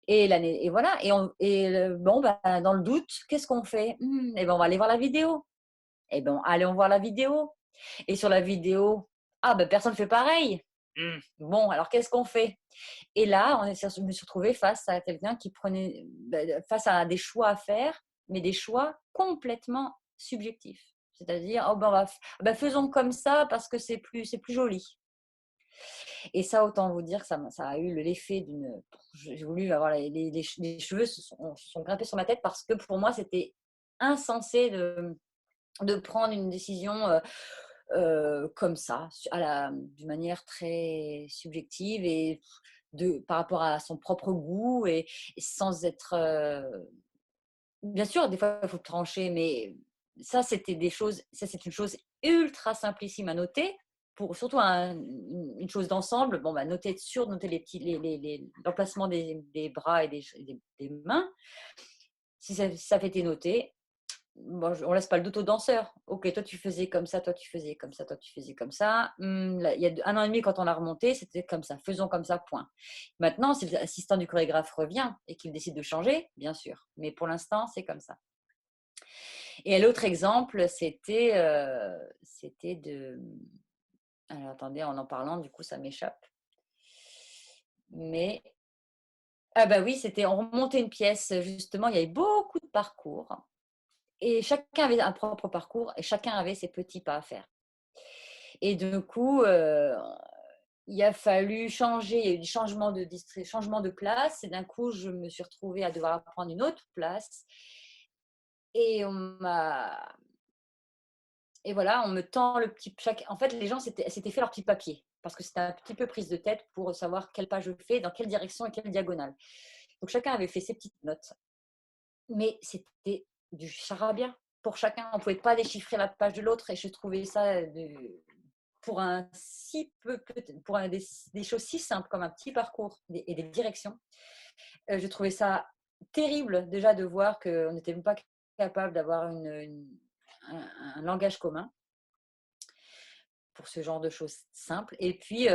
Et voilà, bon, bah, dans le doute, qu'est-ce qu'on fait? Eh ben, on va aller voir la vidéo. Eh ben, allons voir la vidéo. Et sur la vidéo, ah ben personne ne fait pareil. Bon, alors qu'est-ce qu'on fait? Et là, je me suis retrouvée face à quelqu'un qui prenait, face à des choix à faire, mais des choix complètement subjectifs. C'est-à-dire, oh ben, faisons comme ça parce que c'est plus joli. Et ça, autant vous dire que ça a eu l'effet d'une. J'ai voulu avoir les cheveux se sont grimpés sur ma tête parce que pour moi, c'était insensé de prendre une décision comme ça, d'une manière très subjective et par rapport à son propre goût et sans être. Bien sûr, des fois, il faut trancher, mais ça, c'est une chose ultra simplissime à noter. Pour surtout une chose d'ensemble, bon, bah, être sûr de noter l'emplacement des bras et des mains. Si ça fait été noté, bon, on laisse pas le doute au danseur. Ok, toi tu faisais comme ça, toi tu faisais comme ça, toi tu faisais comme ça. Là, il y a 1 an et demi, quand on l'a remonté, c'était comme ça, faisons comme ça, point. Maintenant, si l'assistant du chorégraphe revient et qu'il décide de changer, bien sûr. Mais pour l'instant, c'est comme ça. Et l'autre exemple, c'était de. Alors attendez, en parlant, du coup, ça m'échappe. Mais. Ah bah oui, on remontait une pièce, justement, il y avait beaucoup de parcours. Et chacun avait un propre parcours et chacun avait ses petits pas à faire. Et du coup, il a fallu changer, il y a eu des changements changement de place. Et d'un coup, je me suis retrouvée à devoir prendre une autre place. Et voilà, on me tend le petit. En fait, les gens s'étaient fait leur petit papier parce que c'était un petit peu prise de tête pour savoir quel pas je fais, dans quelle direction et quelle diagonale. Donc chacun avait fait ses petites notes. Mais c'était du charabia pour chacun. On ne pouvait pas déchiffrer la page de l'autre et je trouvais ça pour des choses si simples comme un petit parcours et des directions. Je trouvais ça terrible déjà de voir qu'on n'était même pas capable d'avoir un langage commun pour ce genre de choses simples. Et puis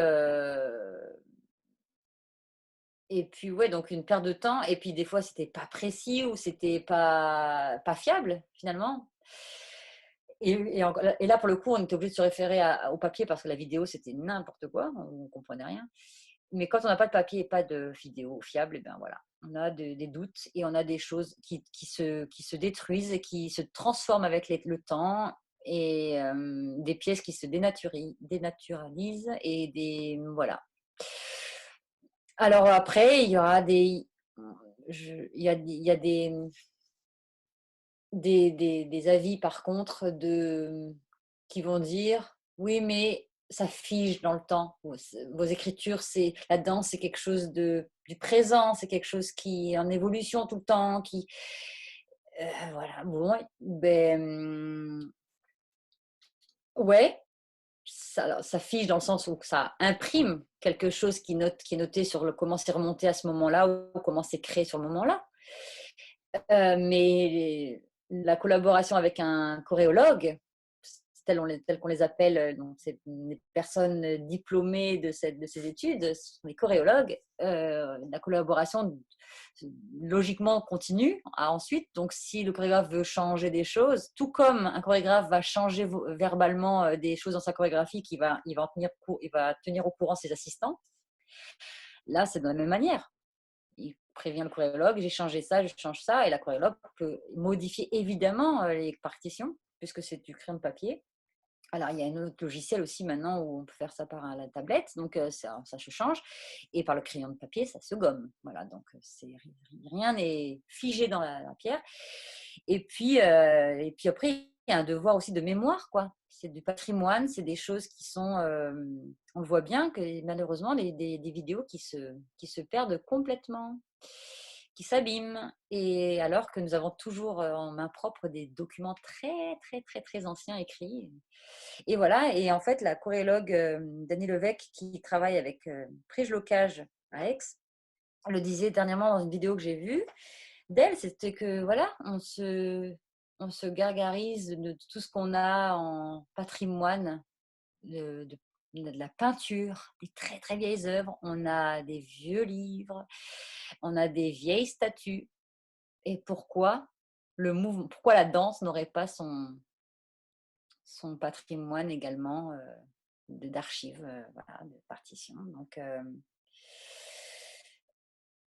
ouais, donc une perte de temps. Et puis des fois, c'était pas précis ou c'était pas fiable finalement. Et là, pour le coup, on était obligé de se référer au papier parce que la vidéo, c'était n'importe quoi, on ne comprenait rien. Mais quand on n'a pas de papier et pas de vidéo fiable, et bien voilà, on a des doutes et on a des choses qui se détruisent et qui se transforment avec le temps et des pièces qui se dénaturalisent et voilà. Alors après, il y aura des avis par contre qui vont dire oui, mais ça fige dans le temps. Vos écritures, la danse, c'est quelque chose du présent, c'est quelque chose qui est en évolution tout le temps, voilà. Bon, ben ouais, ça fige dans le sens où ça imprime quelque chose qui est noté sur comment c'est remonté à ce moment-là ou comment c'est créé sur le moment-là. Mais la collaboration avec un choréologue, tel qu'on les appelle, donc c'est des personnes diplômées de ces études, ce sont des choréologues, la collaboration logiquement continue ensuite. Donc si le chorégraphe veut changer des choses, tout comme un chorégraphe va changer verbalement des choses dans sa chorégraphie, il va tenir au courant ses assistants, là c'est de la même manière. Il prévient le choréologue, j'ai changé ça, je change ça, et la choréologue peut modifier évidemment les partitions, puisque c'est du crayon de papier. Alors, il y a un autre logiciel aussi maintenant où on peut faire ça par la tablette, donc ça se change. Et par le crayon de papier, ça se gomme. Voilà, donc rien n'est figé dans la pierre. Et puis après, il y a un devoir aussi de mémoire, quoi. C'est du patrimoine, c'est des choses qui sont, on le voit bien, que malheureusement, des vidéos qui se perdent complètement, qui s'abîment. Et alors que nous avons toujours en main propre des documents très, très, très, très anciens écrits. Et voilà, et en fait, la choréologue Dani Levesque, qui travaille avec Prij-Locage à Aix, le disait dernièrement dans une vidéo que j'ai vue d'elle, c'était que voilà, on se gargarise de tout ce qu'on a en patrimoine, on a de la peinture, des très très vieilles œuvres, on a des vieux livres, on a des vieilles statues. Et pourquoi la danse n'aurait pas son patrimoine également d'archives, voilà, de partitions. Donc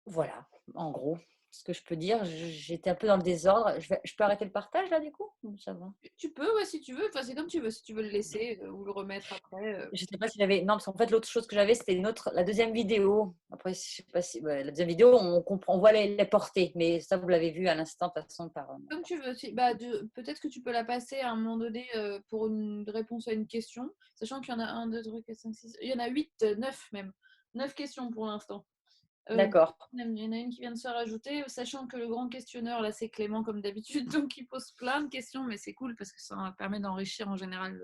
voilà, en gros, ce que je peux dire. J'étais un peu dans le désordre. Je peux arrêter le partage là, du coup? Ou ça va? Tu peux, ouais, si tu veux. Enfin, c'est comme tu veux. Si tu veux le laisser ou le remettre après. Je sais pas si j'avais. Non, parce qu'en fait, l'autre chose que j'avais, c'était la deuxième vidéo. Après, je sais pas si. Ouais, la deuxième vidéo, on voit les portées. Mais ça, vous l'avez vu à l'instant, de toute façon, par. Comme tu veux. Bah, peut-être que tu peux la passer à un moment donné pour une réponse à une question, sachant qu'il y en a 1, 2, 3, 4, 5, 6. Il y en a 8, 9 même. 9 questions pour l'instant. D'accord. Il y en a une qui vient de se rajouter, sachant que le grand questionneur, là, c'est Clément comme d'habitude, donc il pose plein de questions, mais c'est cool parce que ça permet d'enrichir en général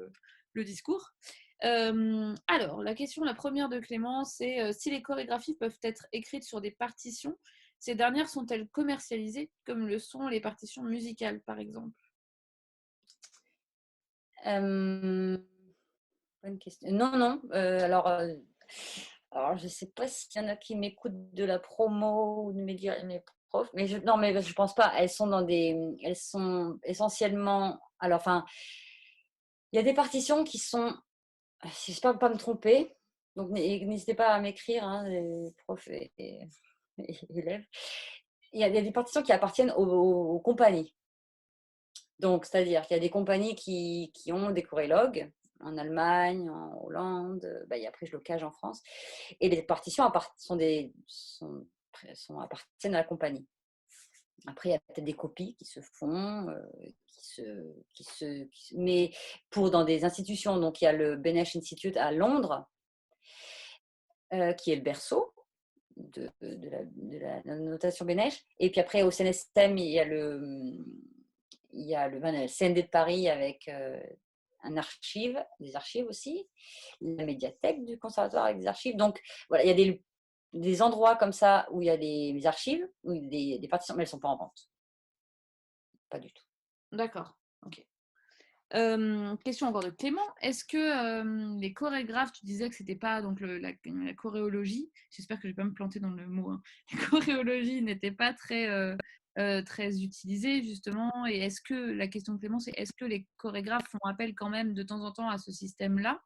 le discours. Alors, la première de Clément, c'est si les chorégraphies peuvent être écrites sur des partitions, ces dernières sont-elles commercialisées comme le sont les partitions musicales, par exemple? Bonne question. Non, non. Alors, je ne sais pas s'il y en a qui m'écoutent de la promo ou de mes profs, mais non, mais je pense pas. Elles sont essentiellement. Alors, enfin, il y a des partitions qui sont, si je ne peux pas me tromper, donc n'hésitez pas à m'écrire, hein, les profs et élèves. Il y a des partitions qui appartiennent aux compagnies. Donc, c'est-à-dire qu'il y a des compagnies qui ont des chorélogues en Allemagne, en Hollande, il y a Prij-Locage en France. Et les partitions appartiennent à la compagnie. Après, il y a peut-être des copies qui se font, mais dans des institutions. Donc, il y a le Benesch Institute à Londres, qui est le berceau de la notation Benesch. Et puis après, au CNSM, il y a le CND de Paris avec des archives aussi, la médiathèque du conservatoire avec des archives. Donc voilà, il y a des endroits comme ça où il y a des archives, où il y a des partitions, mais elles ne sont pas en vente. Pas du tout. D'accord, ok. Question encore de Clément. Est-ce que les chorégraphes, tu disais que c'était pas donc la choréologie, j'espère que je vais pas me planter dans le mot, hein. La choréologie n'était pas très utilisée justement. Et la question de Clément, c'est est-ce que les chorégraphes font appel quand même de temps en temps à ce système-là?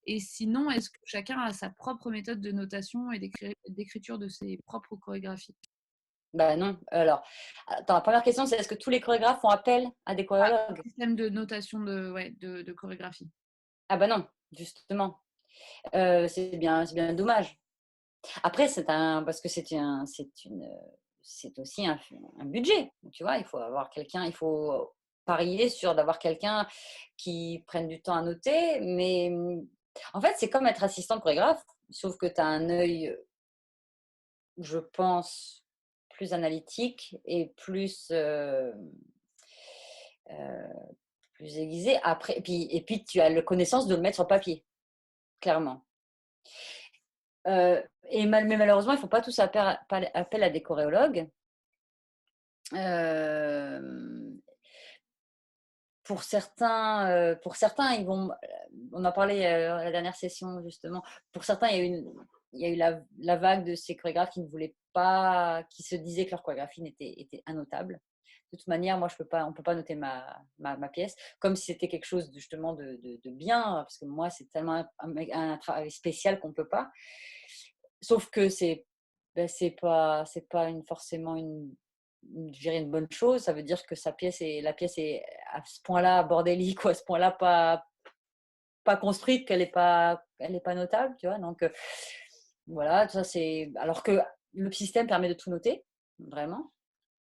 Et sinon, est-ce que chacun a sa propre méthode de notation et d'écriture de ses propres chorégraphies? Bah non. Alors, attends, la première question, c'est est-ce que tous les chorégraphes font appel à des choréologues? Système de notation de chorégraphie. Ah bah non, justement. C'est bien dommage. Après, parce que c'est aussi un budget. Tu vois, il faut avoir quelqu'un, il faut parier sur d'avoir quelqu'un qui prenne du temps à noter. Mais en fait, c'est comme être assistant chorégraphe, sauf que tu as un œil, je pense, plus analytique et euh, plus aiguisé. Après, et puis tu as la connaissance de le mettre sur papier, clairement. Mais malheureusement, ils ne font pas tous appel à des choréologues. Pour certains, ils vont. On en parlait à la dernière session justement. Pour certains, il y a eu la vague de ces chorégraphes qui ne voulaient pas, qui se disaient que leur chorégraphie était innotable. De toute manière, moi, on peut pas noter ma pièce, comme si c'était quelque chose justement de bien, parce que moi, c'est tellement un travail spécial qu'on peut pas. Sauf que c'est pas forcément je dirais une bonne chose. Ça veut dire que la pièce est à ce point-là bordélique ou à ce point-là pas construite qu'elle est pas notable, tu vois. Donc voilà, ça c'est alors que le système permet de tout noter, vraiment.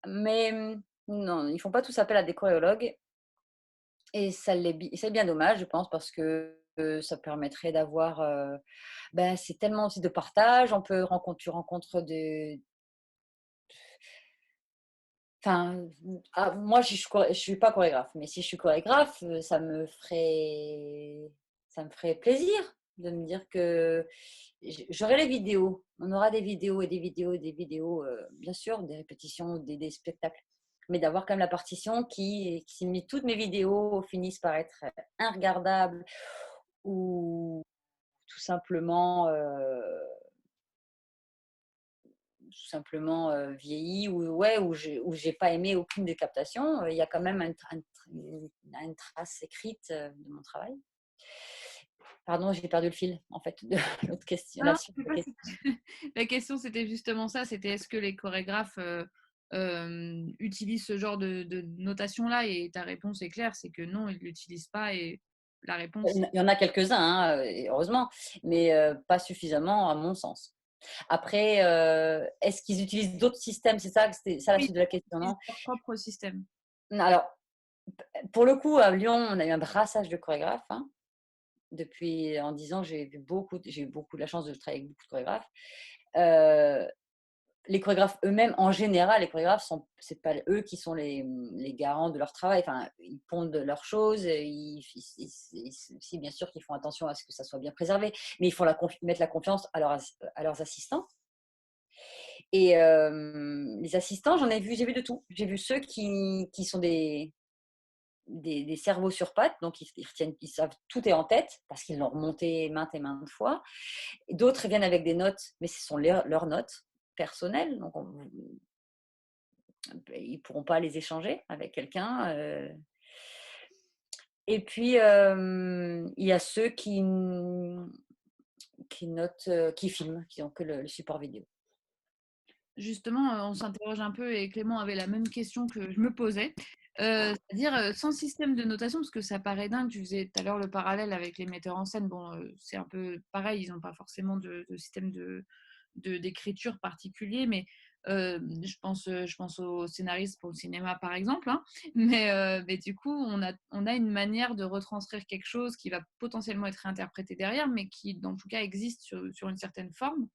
Mais non, ils font pas tous appel à des choréologues. Et c'est bien dommage, je pense, parce que ça permettrait d'avoir, c'est tellement aussi de partage. Tu rencontres des enfin, moi, je suis pas chorégraphe, mais si je suis chorégraphe, ça me ferait plaisir de me dire que j'aurai les vidéos. On aura des vidéos et des vidéos et des vidéos, bien sûr, des répétitions, des spectacles. Mais d'avoir quand même la partition si toutes mes vidéos finissent par être inregardables ou tout simplement, vieilli ou ouais, où j'ai pas aimé aucune des captations, il y a quand même une trace écrite, de mon travail. Pardon, j'ai perdu le fil, en fait, de l'autre question, Non, la suite je de sais la pas question. si la question, c'était justement ça, c'était est-ce que les chorégraphes utilisent ce genre de notation-là? Et ta réponse est claire, c'est que non, ils ne l'utilisent pas. Et la réponse, Il y en a quelques-uns, hein, et heureusement, mais pas suffisamment à mon sens. Après, est-ce qu'ils utilisent d'autres systèmes? C'était ça la oui, suite de la question, ils non? utilisent leur propre système. Alors, pour le coup, à Lyon, on a eu un brassage de chorégraphes, hein. Depuis en 10 ans, j'ai eu beaucoup de la chance de travailler avec beaucoup de chorégraphes. Heu, les chorégraphes eux-mêmes, en général, les chorégraphes c'est pas eux qui sont les garants de leur travail. Enfin, ils pondent leurs choses, si bien sûr qu'ils font attention à ce que ça soit bien préservé, mais ils mettent la confiance à leurs assistants. Et les assistants, j'ai vu de tout. J'ai vu ceux qui sont des cerveaux sur pattes, donc ils savent tout est en tête parce qu'ils l'ont remonté maintes et maintes fois. D'autres viennent avec des notes, mais ce sont leurs notes personnelles, donc ils ne pourront pas les échanger avec quelqu'un. Et puis, il y a ceux qui notent, qui filment, qui ont que le support vidéo. Justement, on s'interroge un peu et Clément avait la même question que je me posais. C'est-à-dire sans système de notation, parce que ça paraît dingue, tu faisais tout à l'heure le parallèle avec les metteurs en scène. Bon, c'est un peu pareil, ils n'ont pas forcément de système d'écriture particulier, mais je pense aux scénaristes pour le cinéma, par exemple. Hein. Mais du coup, on a une manière de retranscrire quelque chose qui va potentiellement être réinterprété derrière, mais qui, dans tout cas, existe sur une certaine forme.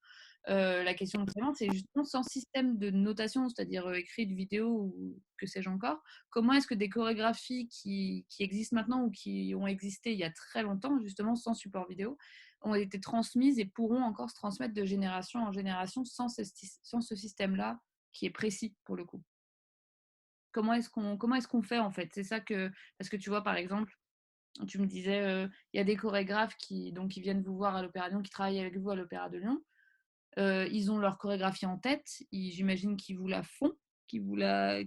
La question de Clément, c'est justement sans système de notation, c'est-à-dire écrite, vidéo ou que sais-je encore, comment est-ce que des chorégraphies qui existent maintenant ou qui ont existé il y a très longtemps, justement sans support vidéo, ont été transmises et pourront encore se transmettre de génération en génération sans ce système-là qui est précis pour le coup. Comment est-ce qu'on fait en fait? C'est ça que parce que tu vois par exemple, tu me disais il y a des chorégraphes qui viennent vous voir à l'Opéra de Lyon, qui travaillent avec vous à l'Opéra de Lyon. Ils ont leur chorégraphie en tête, j'imagine qu'ils vous la font, qu'ils la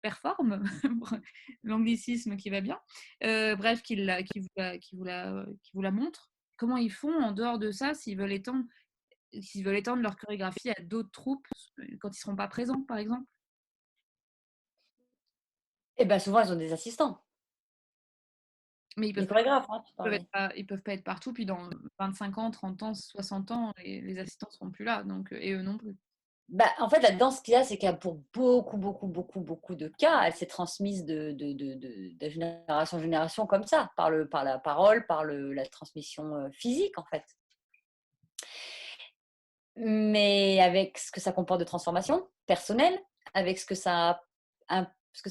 performent, l'anglicisme qui va bien. Bref, qu'ils vous la montrent. Comment ils font en dehors de ça s'ils veulent étendre leur chorégraphie à d'autres troupes quand ils ne seront pas présents, par exemple? Et bien souvent, ils ont des assistants. Mais ils Les peuvent pas, chorégraphes, hein, tu parlais. ils peuvent pas être partout, puis dans 25 ans, 30 ans, 60 ans, les assistants seront plus là, donc, et eux non plus. En fait, la danse qu'il y a, c'est que pour beaucoup, beaucoup, beaucoup, beaucoup de cas, elle s'est transmise de génération en génération comme ça, par la parole, la transmission physique, en fait. Mais avec ce que ça comporte de transformation personnelle, avec ce que ça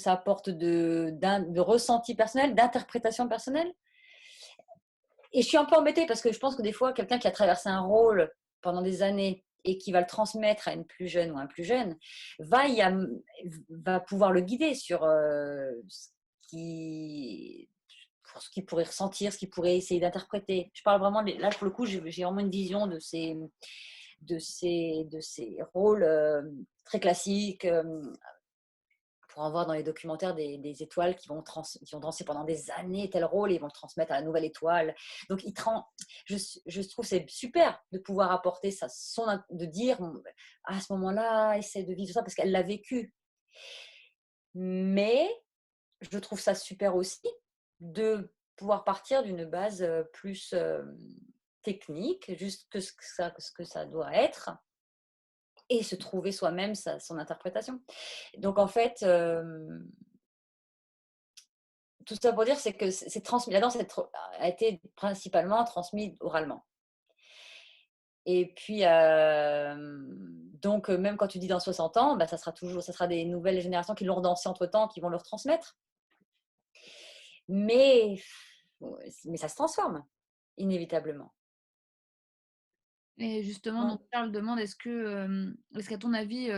apporte de ressenti personnel, d'interprétation personnelle. Et je suis un peu embêtée parce que je pense que des fois, quelqu'un qui a traversé un rôle pendant des années et qui va le transmettre à une plus jeune ou un plus jeune, va pouvoir le guider sur pour ce qu'il pourrait ressentir, ce qu'il pourrait essayer d'interpréter. Je parle vraiment, là pour le coup, j'ai vraiment une vision de ces rôles très classiques. Pour en voir dans les documentaires des étoiles qui ont dansé pendant des années tel rôle et ils vont le transmettre à la nouvelle étoile. Donc, je trouve c'est super de pouvoir apporter ça, de dire à ce moment-là, essaie de vivre ça parce qu'elle l'a vécu. Mais je trouve ça super aussi de pouvoir partir d'une base plus technique, juste ce que ça doit être et se trouver soi-même son interprétation. Donc, en fait, tout ça pour dire, c'est que la danse a été principalement transmise oralement. Et puis, donc, même quand tu dis dans 60 ans, ça sera des nouvelles générations qui l'ont dansé entre-temps, qui vont le transmettre. Mais ça se transforme, inévitablement. Et justement, donc Charles demande est-ce qu'à ton avis,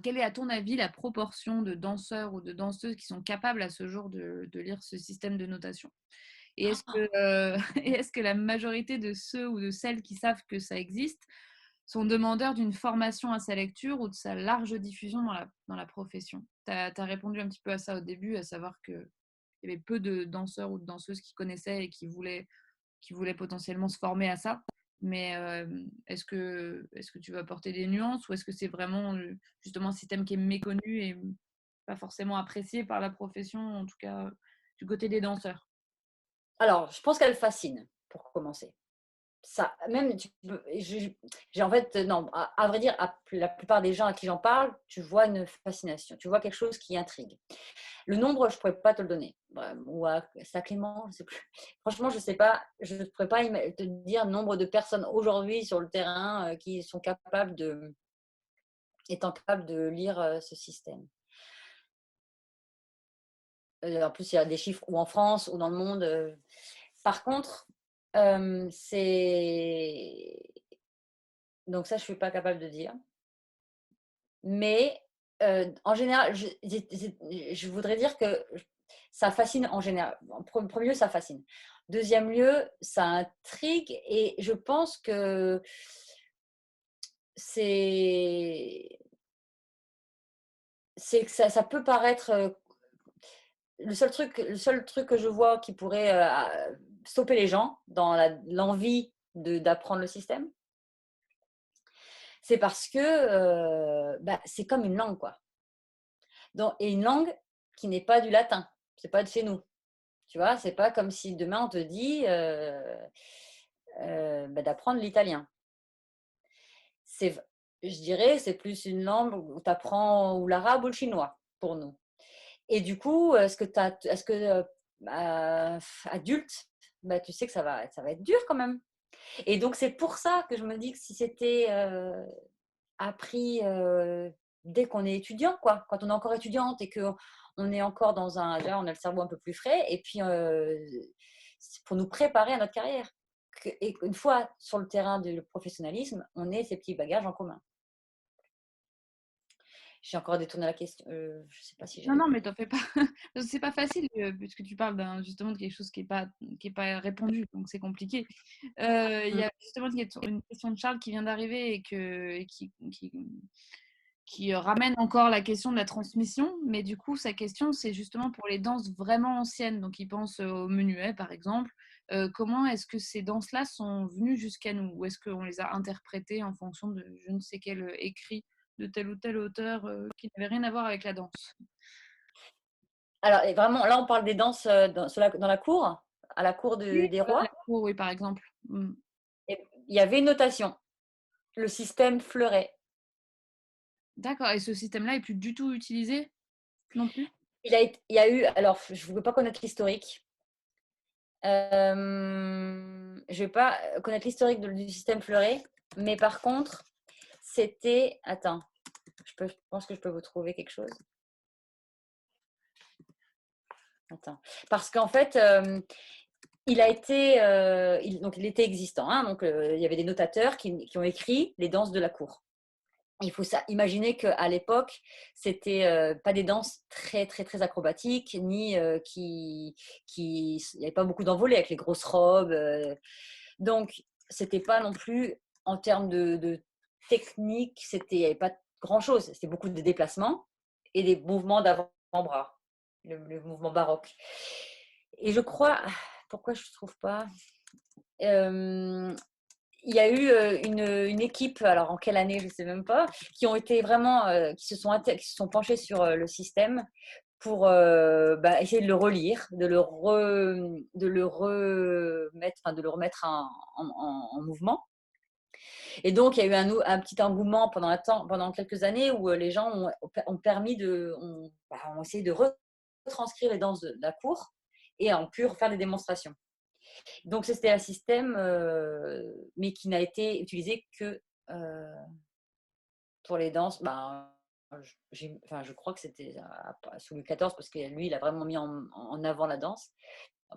quelle est à ton avis la proportion de danseurs ou de danseuses qui sont capables à ce jour de lire ce système de notation? Et est-ce que la majorité de ceux ou de celles qui savent que ça existe sont demandeurs d'une formation à sa lecture ou de sa large diffusion dans la profession? Tu as répondu un petit peu à ça au début, à savoir qu'il y avait peu de danseurs ou de danseuses qui connaissaient et qui voulaient potentiellement se former à ça. Mais est-ce que tu veux apporter des nuances ou est-ce que c'est vraiment justement un système qui est méconnu et pas forcément apprécié par la profession, en tout cas du côté des danseurs? Alors, je pense qu'elle fascine, pour commencer. Ça, même, j'ai en fait, non, à vrai dire, la plupart des gens à qui j'en parle, tu vois une fascination, tu vois quelque chose qui intrigue. Le nombre, je ne pourrais pas te le donner. Ou c'est à Clément, je ne sais plus. Franchement, je ne sais pas, je ne pourrais pas te dire le nombre de personnes aujourd'hui sur le terrain qui sont étant capables de lire ce système. En plus, il y a des chiffres ou en France ou dans le monde. Par contre, donc ça, je ne suis pas capable de dire. Mais en général, je voudrais dire que ça fascine en général. En premier lieu, ça fascine. Deuxième lieu, ça intrigue et je pense que que ça peut paraître le seul truc que je vois qui pourrait stopper les gens dans l'envie d'apprendre le système, c'est parce que c'est comme une langue, quoi. Et une langue qui n'est pas du latin, c'est pas de chez nous. Tu vois, c'est pas comme si demain on te dit d'apprendre l'italien. Je dirais, c'est plus une langue où tu apprends ou l'arabe ou le chinois pour nous. Et du coup, adulte, tu sais que ça va être dur quand même. Et donc, c'est pour ça que je me dis que si c'était appris dès qu'on est étudiant, quoi, quand on est encore étudiante et qu'on est encore on a le cerveau un peu plus frais, et puis c'est pour nous préparer à notre carrière. Et une fois sur le terrain du professionnalisme, on ait ces petits bagages en commun. J'ai encore détourné la question. Je sais pas si j'ai. Non, mais t'en fais pas. C'est pas facile puisque tu parles justement de quelque chose qui est pas répondu, donc c'est compliqué. Il y a justement une question de Charles qui vient d'arriver et qui ramène encore la question de la transmission, mais du coup sa question c'est justement pour les danses vraiment anciennes, donc il pense au menuet par exemple. Comment est-ce que ces danses-là sont venues jusqu'à nous, ou est-ce qu'on les a interprétées en fonction de je ne sais quel écrit de tel ou tel auteur qui n'avait rien à voir avec la danse? Alors, vraiment, là, on parle des danses dans la cour, à la cour des rois. La cour, oui, par exemple. Et il y avait une notation, le système Fleuret. D'accord. Et ce système-là est plus du tout utilisé non plus? Il y a eu, alors, je ne veux pas connaître l'historique. Je ne vais pas connaître l'historique du système Fleuret, mais par contre, c'était. Attends, je pense que je peux vous trouver quelque chose. Attends. Parce qu'en fait, il était existant. Hein, donc, il y avait des notateurs qui ont écrit les danses de la cour. Il faut imaginer qu'à l'époque, c'était pas des danses très très très acrobatiques, ni il n'y avait pas beaucoup d'envolées avec les grosses robes. Donc, c'était pas non plus en termes de technique, il n'y avait pas grand chose. C'était beaucoup de déplacements et des mouvements d'avant-bras, le mouvement baroque. Et je crois, pourquoi je ne trouve pas il y a eu une équipe, alors en quelle année, je ne sais même pas, qui ont été vraiment, qui se sont penchés sur le système pour essayer de le relire, de le remettre en mouvement. Et donc, il y a eu un petit engouement pendant quelques années où les gens ont essayé de retranscrire les danses de la cour et ont pu faire des démonstrations. Donc, c'était un système, mais qui n'a été utilisé que pour les danses. Je crois que c'était sous Louis XIV, parce que lui, il a vraiment mis en avant la danse.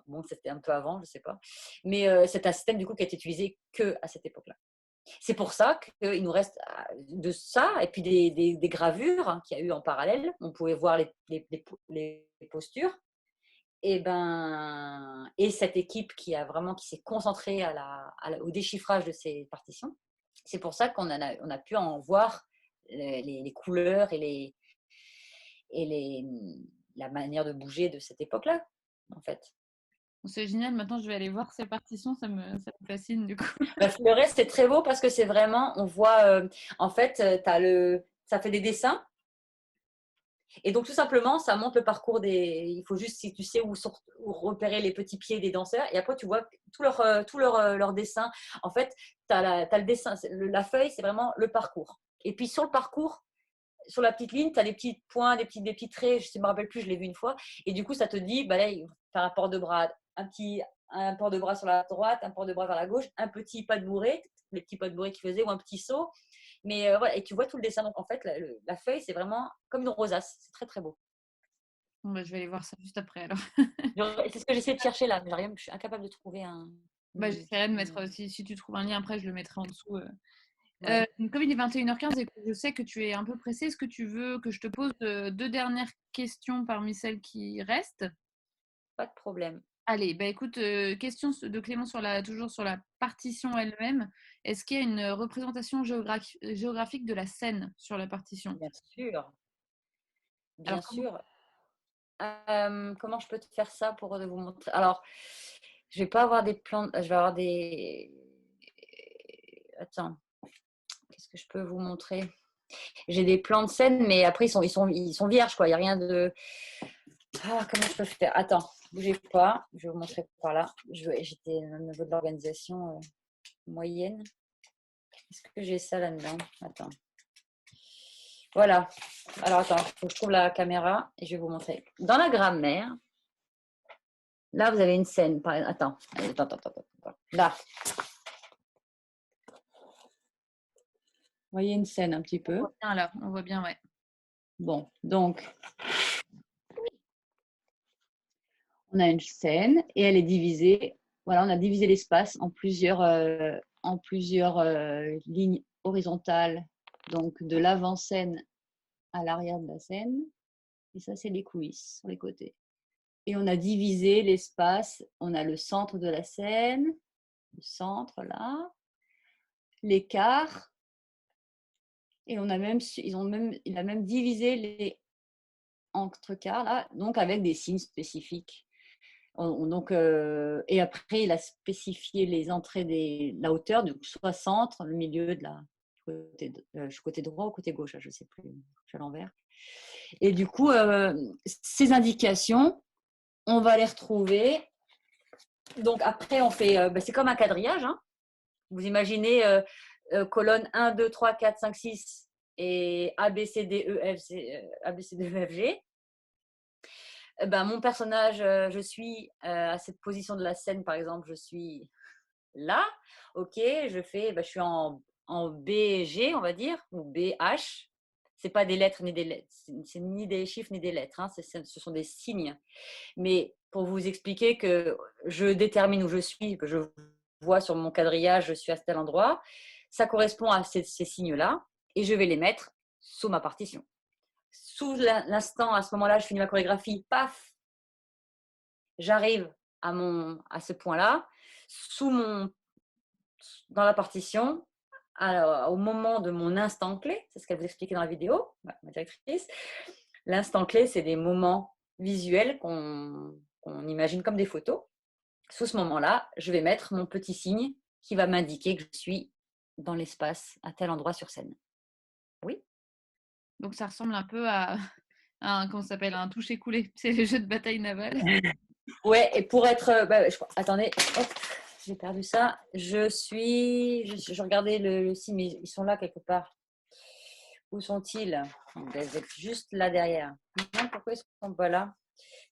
Bon, c'était un peu avant, je ne sais pas. Mais c'est un système, du coup, qui a été utilisé que à cette époque-là. C'est pour ça qu'il nous reste de ça, et puis des gravures qu'il y a eu en parallèle. On pouvait voir les postures. Et cette équipe qui s'est concentrée au déchiffrage de ces partitions. C'est pour ça qu'on a pu en voir les couleurs et la manière de bouger de cette époque-là, en fait. C'est génial, maintenant je vais aller voir ces partitions, ça me fascine du coup. Le reste, c'est très beau parce que c'est vraiment, on voit, en fait, ça fait des dessins. Et donc, tout simplement, ça montre le parcours il faut juste, si tu sais où repérer les petits pieds des danseurs. Et après, tu vois tout leur dessin. En fait, tu as le dessin. La feuille, c'est vraiment le parcours. Et puis, sur le parcours, sur la petite ligne, tu as des petits points, des petits traits. Je ne me rappelle plus, je l'ai vu une fois. Et du coup, ça te dit, là, tu as un port de bras, un port de bras sur la droite, un port de bras vers la gauche, un petit pas de bourrée, les petits pas de bourrée qu'ils faisaient, ou un petit saut. Mais voilà, et tu vois tout le dessin. Donc, en fait, la feuille, c'est vraiment comme une rosace. C'est très, très beau. Bon, bah, je vais aller voir ça juste après alors. C'est ce que j'essaie de chercher là. Je suis incapable de trouver un. J'essaierai de mettre, si tu trouves un lien après, je le mettrai en dessous. Ouais. Comme il est 21h15 et que je sais que tu es un peu pressée, est-ce que tu veux que je te pose 2 dernières questions parmi celles qui restent? Pas de problème. Allez, bah écoute, question de Clément toujours sur la partition elle-même. Est-ce qu'il y a une représentation géographique de la scène sur la partition? Bien sûr. Bien Alors, sûr. Comment je peux te faire ça pour vous montrer? Alors, je vais pas avoir des plans. Je vais avoir des. Attends. Qu'est-ce que je peux vous montrer? J'ai des plans de scène, mais après, ils sont vierges, quoi. Il n'y a rien de. Ah, comment je peux faire? Attends, bougez pas. Je vais vous montrer par là. J'étais au niveau de l'organisation moyenne. Est-ce que j'ai ça là-dedans? Attends. Voilà. Alors, attends, il faut que je trouve la caméra et je vais vous montrer. Dans la grammaire, là, vous avez une scène. Attends. Là. Vous voyez une scène un petit peu. on voit bien, ouais. Bon, donc, on a une scène et elle est divisée. Voilà, on a divisé l'espace en plusieurs lignes horizontales. Donc, de l'avant-scène à l'arrière de la scène. Et ça, c'est les coulisses sur les côtés. Et on a divisé l'espace. On a le centre de la scène, le centre là, l'écart. Et il a même divisé les entrequarts là, donc avec des signes spécifiques. Et après, il a spécifié les entrées la hauteur, donc soit centre, le milieu côté droit ou côté gauche, je ne sais plus, je suis à l'envers. Et du coup, ces indications, on va les retrouver. Donc après, on fait, c'est comme un quadrillage. Hein. Vous imaginez colonne 1, 2, 3, 4, 5, 6 et A, B, C, D, E, F, G. Mon personnage, je suis à cette position de la scène, par exemple, je suis là. Ok, je suis en BG, on va dire, ou BH. C'est pas des lettres ni des lettres, c'est ni des chiffres ni des lettres. Hein, ce sont des signes. Mais pour vous expliquer que je détermine où je suis, que je vois sur mon quadrillage, je suis à tel endroit, ça correspond à ces signes-là, et je vais les mettre sous ma partition. Sous l'instant, à ce moment-là, je finis ma chorégraphie, paf, j'arrive à ce point-là, dans la partition, au moment de mon instant clé, c'est ce qu'elle vous expliquait dans la vidéo, ma directrice. L'instant clé, c'est des moments visuels qu'on imagine comme des photos. Sous ce moment-là, je vais mettre mon petit signe qui va m'indiquer que je suis dans l'espace à tel endroit sur scène. Oui. Donc ça ressemble un peu à comment ça s'appelle, un toucher-coulé. C'est les jeux de bataille navale. Ouais, et pour être... attendez, hop, j'ai perdu ça. Je regardais le signe, mais ils sont là quelque part. Où sont-ils? Ils doivent être juste là derrière. Non, pourquoi ils ne sont pas là?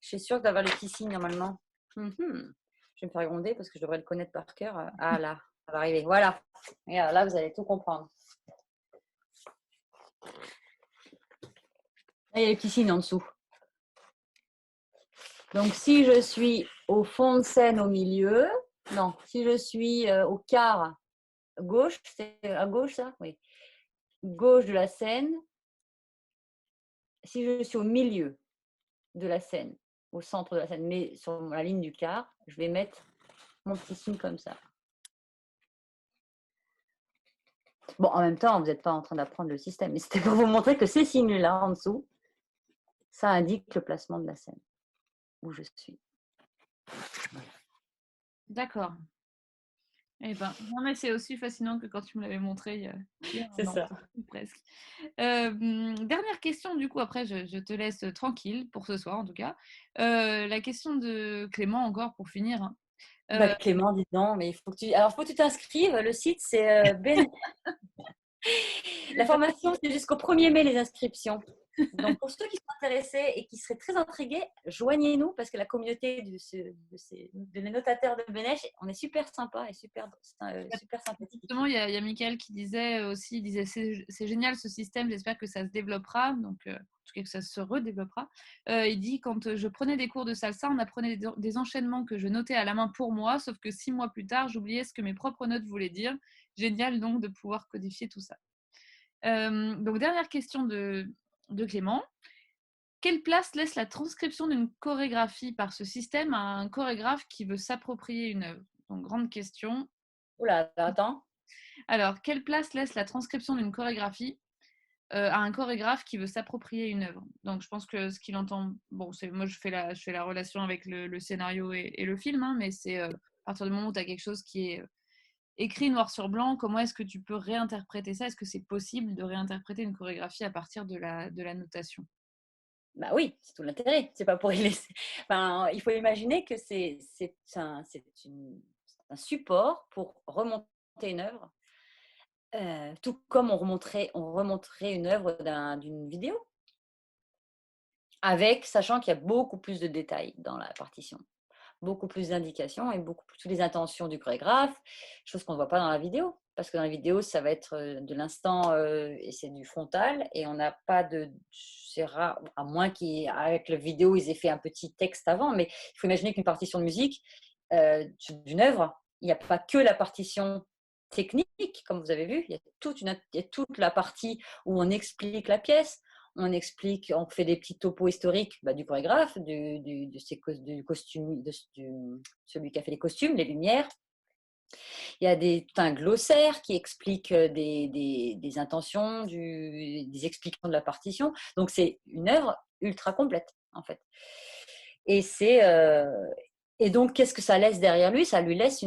Je suis sûre d'avoir le petit signe normalement. Mhm. Je vais me faire gronder parce que je devrais le connaître par cœur. Ah là, ça va arriver. Voilà. Et alors là, vous allez tout comprendre. Là, il y a les petits signes en dessous. Donc, si je suis au fond de scène au milieu, non, si je suis au quart gauche, c'est à gauche ça? Oui. Gauche de la scène. Si je suis au milieu de la scène, au centre de la scène, mais sur la ligne du quart, je vais mettre mon petit signe comme ça. Bon, en même temps, vous n'êtes pas en train d'apprendre le système, mais c'était pour vous montrer que ces signes-là en dessous, ça indique le placement de la scène où je suis. D'accord. Eh ben, non, mais c'est aussi fascinant que quand tu me l'avais montré il y a C'est un an, ça. presque. Dernière question, du coup, après, je te laisse tranquille pour ce soir, en tout cas. La question de Clément, encore pour finir, hein. Bah, Clément, dis donc, mais il faut que tu. Alors, faut que tu t'inscrives. Le site, c'est La formation, c'est jusqu'au 1er mai les inscriptions. Donc, pour ceux qui sont intéressés et qui seraient très intrigués, joignez-nous parce que la communauté de les notataires de Benech, on est super sympa et super sympathique. Justement, il y a Mickaël qui disait aussi, il disait c'est génial ce système, j'espère que ça se développera, donc en tout cas que ça se redéveloppera. Il dit quand je prenais des cours de salsa, on apprenait des enchaînements que je notais à la main pour moi, sauf que 6 mois plus tard, j'oubliais ce que mes propres notes voulaient dire. Génial donc de pouvoir codifier tout ça. Donc dernière question de Clément. Quelle place laisse la transcription d'une chorégraphie par ce système à un chorégraphe qui veut s'approprier une œuvre? Donc grande question. Oula, attends. Alors, quelle place laisse la transcription d'une chorégraphie à un chorégraphe qui veut s'approprier une œuvre? Donc, je pense que ce qu'il entend, bon, c'est moi je fais la relation avec le scénario et le film, hein, mais c'est à partir du moment où tu as quelque chose qui est écrit noir sur blanc, comment est-ce que tu peux réinterpréter ça? Est-ce que c'est possible de réinterpréter une chorégraphie à partir de la notation? Bah oui, c'est tout l'intérêt. C'est pas pour y laisser. Enfin, il faut imaginer que c'est un support pour remonter une œuvre, tout comme on remonterait une œuvre d'une vidéo, avec sachant qu'il y a beaucoup plus de détails dans la partition, beaucoup plus d'indications et beaucoup plus toutes les intentions du chorégraphe, chose qu'on ne voit pas dans la vidéo. Parce que dans la vidéo, ça va être de l'instant et c'est du frontal et on n'a pas de. C'est rare, à moins qu'avec la vidéo, ils aient fait un petit texte avant, mais il faut imaginer qu'une partition de musique d'une œuvre, il n'y a pas que la partition technique, comme vous avez vu, il y a toute la partie où on explique la pièce, on explique, on fait des petits topos historiques du chorégraphe, du costume, celui qui a fait les costumes, les lumières. Il y a tout un glossaire qui explique des intentions, des explications de la partition. Donc, c'est une œuvre ultra complète, en fait. Et et donc, qu'est-ce que ça laisse derrière lui? Ça lui laisse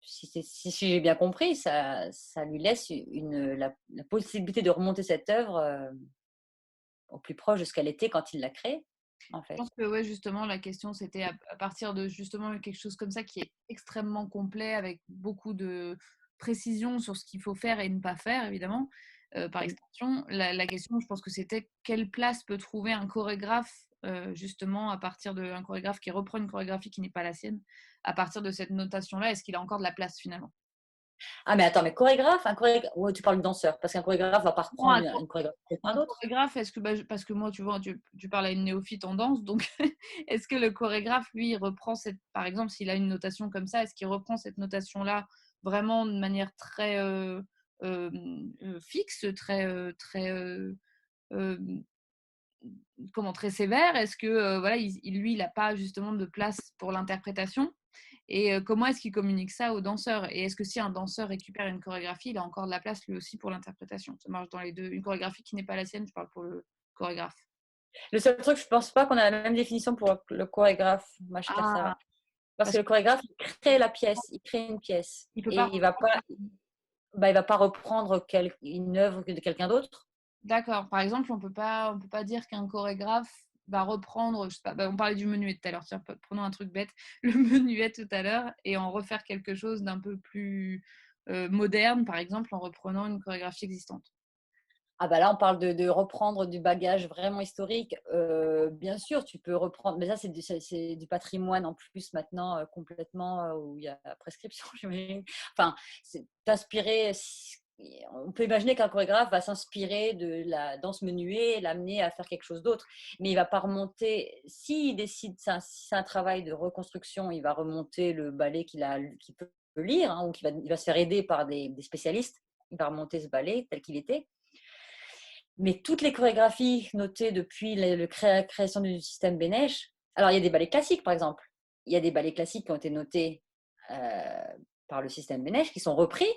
si j'ai bien compris, ça lui laisse la possibilité de remonter cette œuvre au plus proche de ce qu'elle était quand il l'a créée, en Je fait. pense que ouais, justement, la question, c'était à partir de justement quelque chose comme ça qui est extrêmement complet, avec beaucoup de précision sur ce qu'il faut faire et ne pas faire, évidemment, par extension. La question, je pense que c'était quelle place peut trouver un chorégraphe, justement, à partir d'un chorégraphe qui reprend une chorégraphie qui n'est pas la sienne, à partir de cette notation-là, est-ce qu'il a encore de la place finalement? Ah, mais attends, mais ouais, tu parles de danseur, parce qu'un chorégraphe va pas Non, reprendre une chorégraphie de quelqu'un un d'autre. chorégraphe, est-ce que, parce que moi, tu vois, tu parles à une néophyte en danse, donc est-ce que le chorégraphe, lui, il reprend par exemple, s'il a une notation comme ça, est-ce qu'il reprend cette notation-là vraiment de manière très euh, fixe, euh, très sévère? Est-ce que, voilà, lui, il n'a pas justement de place pour l'interprétation? Et comment est-ce qu'il communique ça aux danseurs? Et est-ce que si un danseur récupère une chorégraphie, il a encore de la place lui aussi pour l'interprétation? Ça marche dans les deux. Une chorégraphie qui n'est pas la sienne, je parle pour le chorégraphe. Le seul truc, je pense pas qu'on a la même définition pour le chorégraphe, ma chère Ah, Sarah. Parce parce que le chorégraphe, il crée la pièce, il crée une pièce. qu'il ne peut Et pas. il va pas reprendre une œuvre de quelqu'un d'autre. D'accord. Par exemple, on peut pas dire qu'un chorégraphe va reprendre, je sais pas, on parlait du menuet tout à l'heure, tiens, prenons un truc bête, le menuet tout à l'heure, et en refaire quelque chose d'un peu plus moderne, par exemple, en reprenant une chorégraphie existante. Ah bah là, on parle de reprendre du bagage vraiment historique. Bien sûr, tu peux reprendre, mais ça, c'est du patrimoine en plus maintenant complètement où il y a prescription, j'imagine. Enfin, c'est t'inspirer. On peut imaginer qu'un chorégraphe va s'inspirer de la danse menuée et l'amener à faire quelque chose d'autre. Mais il va pas remonter. S'il décide, si c'est un travail de reconstruction, il va remonter le ballet qu'il peut lire, hein, ou il va se faire aider par des spécialistes. Il va remonter ce ballet tel qu'il était. Mais toutes les chorégraphies notées depuis la création du système Benesch, alors il y a des ballets classiques par exemple, il y a des ballets classiques qui ont été notés par le système Benesch, qui sont repris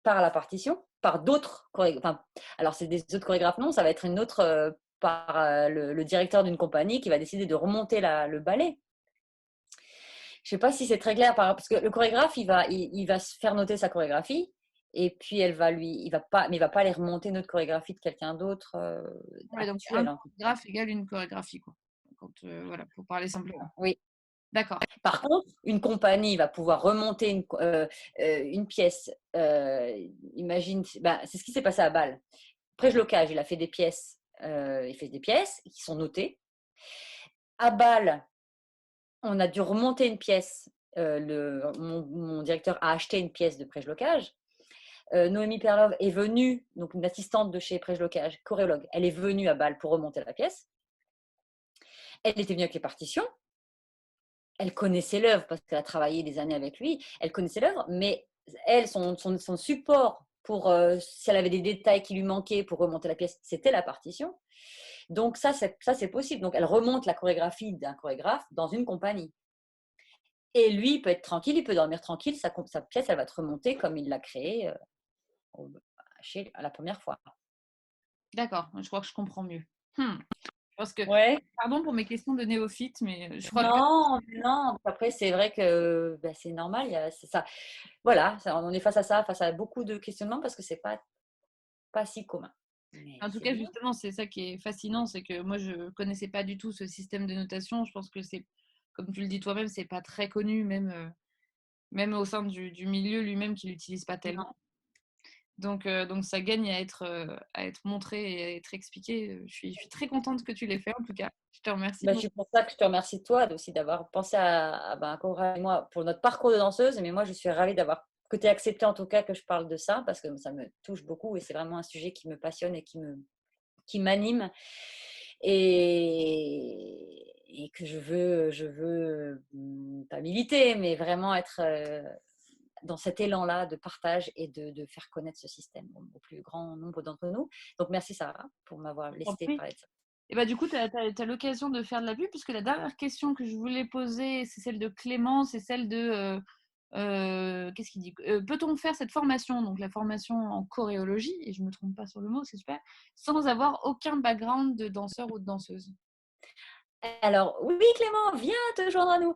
par la partition, par d'autres chorégraphes. Enfin, alors c'est des autres chorégraphes, non, ça va être une autre par le directeur d'une compagnie qui va décider de remonter le ballet. Je ne sais pas si c'est très clair, parce que le chorégraphe, il va se faire noter sa chorégraphie, et puis il va pas aller remonter notre chorégraphie de quelqu'un d'autre Ouais, donc un actuel. Hein. chorégraphe égale une chorégraphie, quoi. Quand, voilà, pour parler simplement. Oui. D'accord. Par contre, une compagnie va pouvoir remonter une pièce. Imagine, c'est ce qui s'est passé à Bâle. Prejlocage, il a fait des pièces. Il fait des pièces qui sont notées. À Bâle, on a dû remonter une pièce. Mon directeur a acheté une pièce de Prejlocage. Noémie Perlov est venue, donc une assistante de chez Prejlocage, choréologue. Elle est venue à Bâle pour remonter la pièce. Elle était venue avec les partitions. Elle connaissait l'œuvre parce qu'elle a travaillé des années avec lui. Elle connaissait l'œuvre, mais elle, son support pour, si elle avait des détails qui lui manquaient pour remonter la pièce, c'était la partition. Donc ça, c'est possible. Donc elle remonte la chorégraphie d'un chorégraphe dans une compagnie. Et lui, il peut être tranquille, il peut dormir tranquille. Sa pièce, elle va être remontée comme il l'a créée à la première fois. D'accord, je crois que je comprends mieux. Parce que, Ouais. pardon pour mes questions de néophyte, mais je crois que Non, non. Après, c'est vrai que c'est normal. C'est ça. Voilà, on est face à beaucoup de questionnements parce que c'est pas si commun. Mais en tout c'est cas, bien. justement, c'est ça qui est fascinant, c'est que moi, je connaissais pas du tout ce système de notation. Je pense que c'est, comme tu le dis toi-même, c'est pas très connu, même au sein du milieu lui-même qui l'utilise pas Non. tellement. Donc ça gagne à être montré et à être expliqué. Je suis très contente que tu l'aies fait, en tout cas. Je te remercie Je beaucoup. suis pour ça que je te remercie toi aussi d'avoir pensé à Cora et moi pour notre parcours de danseuse. Mais moi, je suis ravie que tu aies accepté en tout cas que je parle de ça parce que ça me touche beaucoup et c'est vraiment un sujet qui me passionne et qui m'anime et que je veux pas militer, mais vraiment être dans cet élan-là de partage et de faire connaître ce système au plus grand nombre d'entre nous. Donc, merci Sarah pour m'avoir laissé parler de ça. Et bah, du coup, tu as l'occasion de faire de la pub, puisque la dernière question que je voulais poser, c'est celle de Clément, c'est celle de qu'est-ce qu'il dit peut-on faire cette formation, donc la formation en choréologie, et je ne me trompe pas sur le mot, c'est super, sans avoir aucun background de danseur ou de danseuse? Alors, oui, Clément, viens te joindre à nous.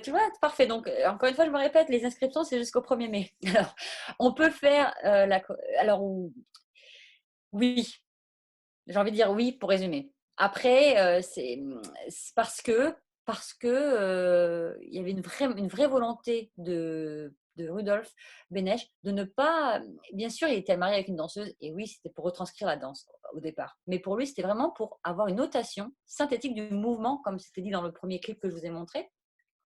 Tu vois, parfait. Donc, encore une fois, je me répète, les inscriptions, c'est jusqu'au 1er mai. Alors, on peut faire Alors, oui, j'ai envie de dire oui pour résumer. Après, c'est parce que il y avait une vraie volonté de Rudolf Benech de ne pas. Bien sûr, il était marié avec une danseuse et oui, c'était pour retranscrire la danse au départ. Mais pour lui, c'était vraiment pour avoir une notation synthétique du mouvement, comme c'était dit dans le premier clip que je vous ai montré,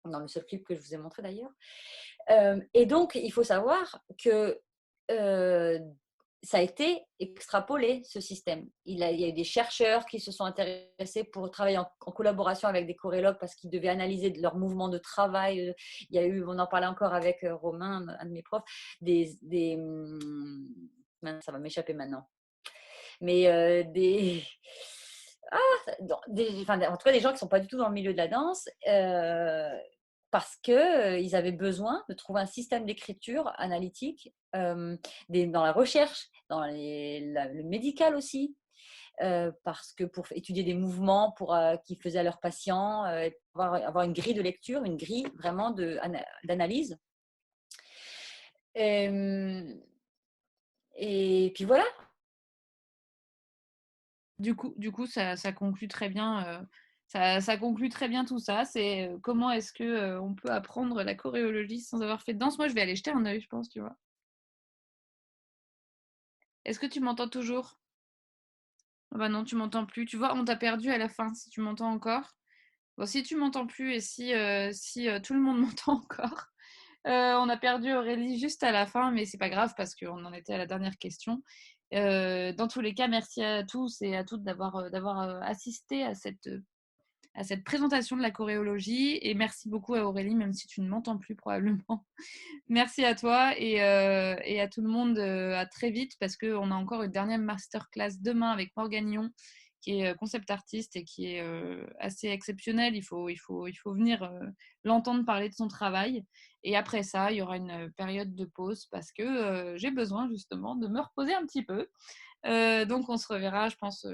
dans le seul clip que je vous ai montré d'ailleurs. Et donc, il faut savoir que ça a été extrapolé, ce système. Il y a eu des chercheurs qui se sont intéressés pour travailler en collaboration avec des choréologues parce qu'ils devaient analyser leurs mouvements de travail. Il y a eu, on en parlait encore avec Romain, un de mes profs, ça va m'échapper maintenant. Mais en tout cas, des gens qui ne sont pas du tout dans le milieu de la danse, parce qu'ils avaient besoin de trouver un système d'écriture analytique dans la recherche, dans le médical aussi, parce que pour étudier des mouvements qu'ils faisaient à leurs patients, avoir une grille de lecture, une grille vraiment d'analyse. Et puis voilà. Du coup, ça conclut très bien. Ça conclut très bien tout ça. C'est comment est-ce que on peut apprendre la choréologie sans avoir fait de danse. Moi, je vais aller jeter un œil, je pense, tu vois. Est-ce que tu m'entends toujours? Ah bah non, tu m'entends plus. Tu vois, on t'a perdu à la fin, si tu m'entends encore. Bon, si tu m'entends plus et si tout le monde m'entend encore, on a perdu Aurélie juste à la fin, mais c'est pas grave parce qu'on en était à la dernière question. Dans tous les cas, merci à tous et à toutes d'avoir assisté à cette présentation de la choréologie et merci beaucoup à Aurélie, même si tu ne m'entends plus probablement. Merci à toi et à tout le monde. À très vite parce qu'on a encore une dernière masterclass demain avec Morgane Lyon, qui est concept artiste et qui est assez exceptionnel. Il faut venir l'entendre parler de son travail. Et après ça, il y aura une période de pause parce que j'ai besoin justement de me reposer un petit peu. Donc on se reverra, je pense,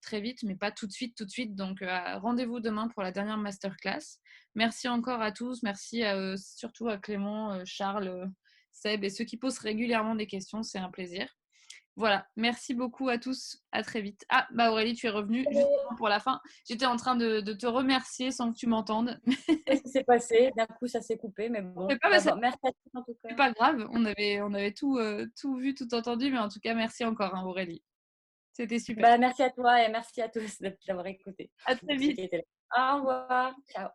très vite, mais pas tout de suite, tout de suite. Donc rendez-vous demain pour la dernière masterclass. Merci encore à tous. Merci surtout à Clément, Charles, Seb et ceux qui posent régulièrement des questions. C'est un plaisir. Voilà, merci beaucoup à tous. À très vite. Ah, bah Aurélie, tu es revenue justement pour la fin. J'étais en train de te remercier sans que tu m'entendes. Qu'est-ce qui s'est passé? D'un coup, ça s'est coupé, mais bon. Pas, D'abord, merci à tous en tout c'est cas. pas grave. On avait tout vu, tout entendu, mais en tout cas, merci encore, hein, Aurélie. C'était super. Merci à toi et merci à tous d'avoir écouté. À très Ceux vite. qui étaient là. Au revoir. Ciao.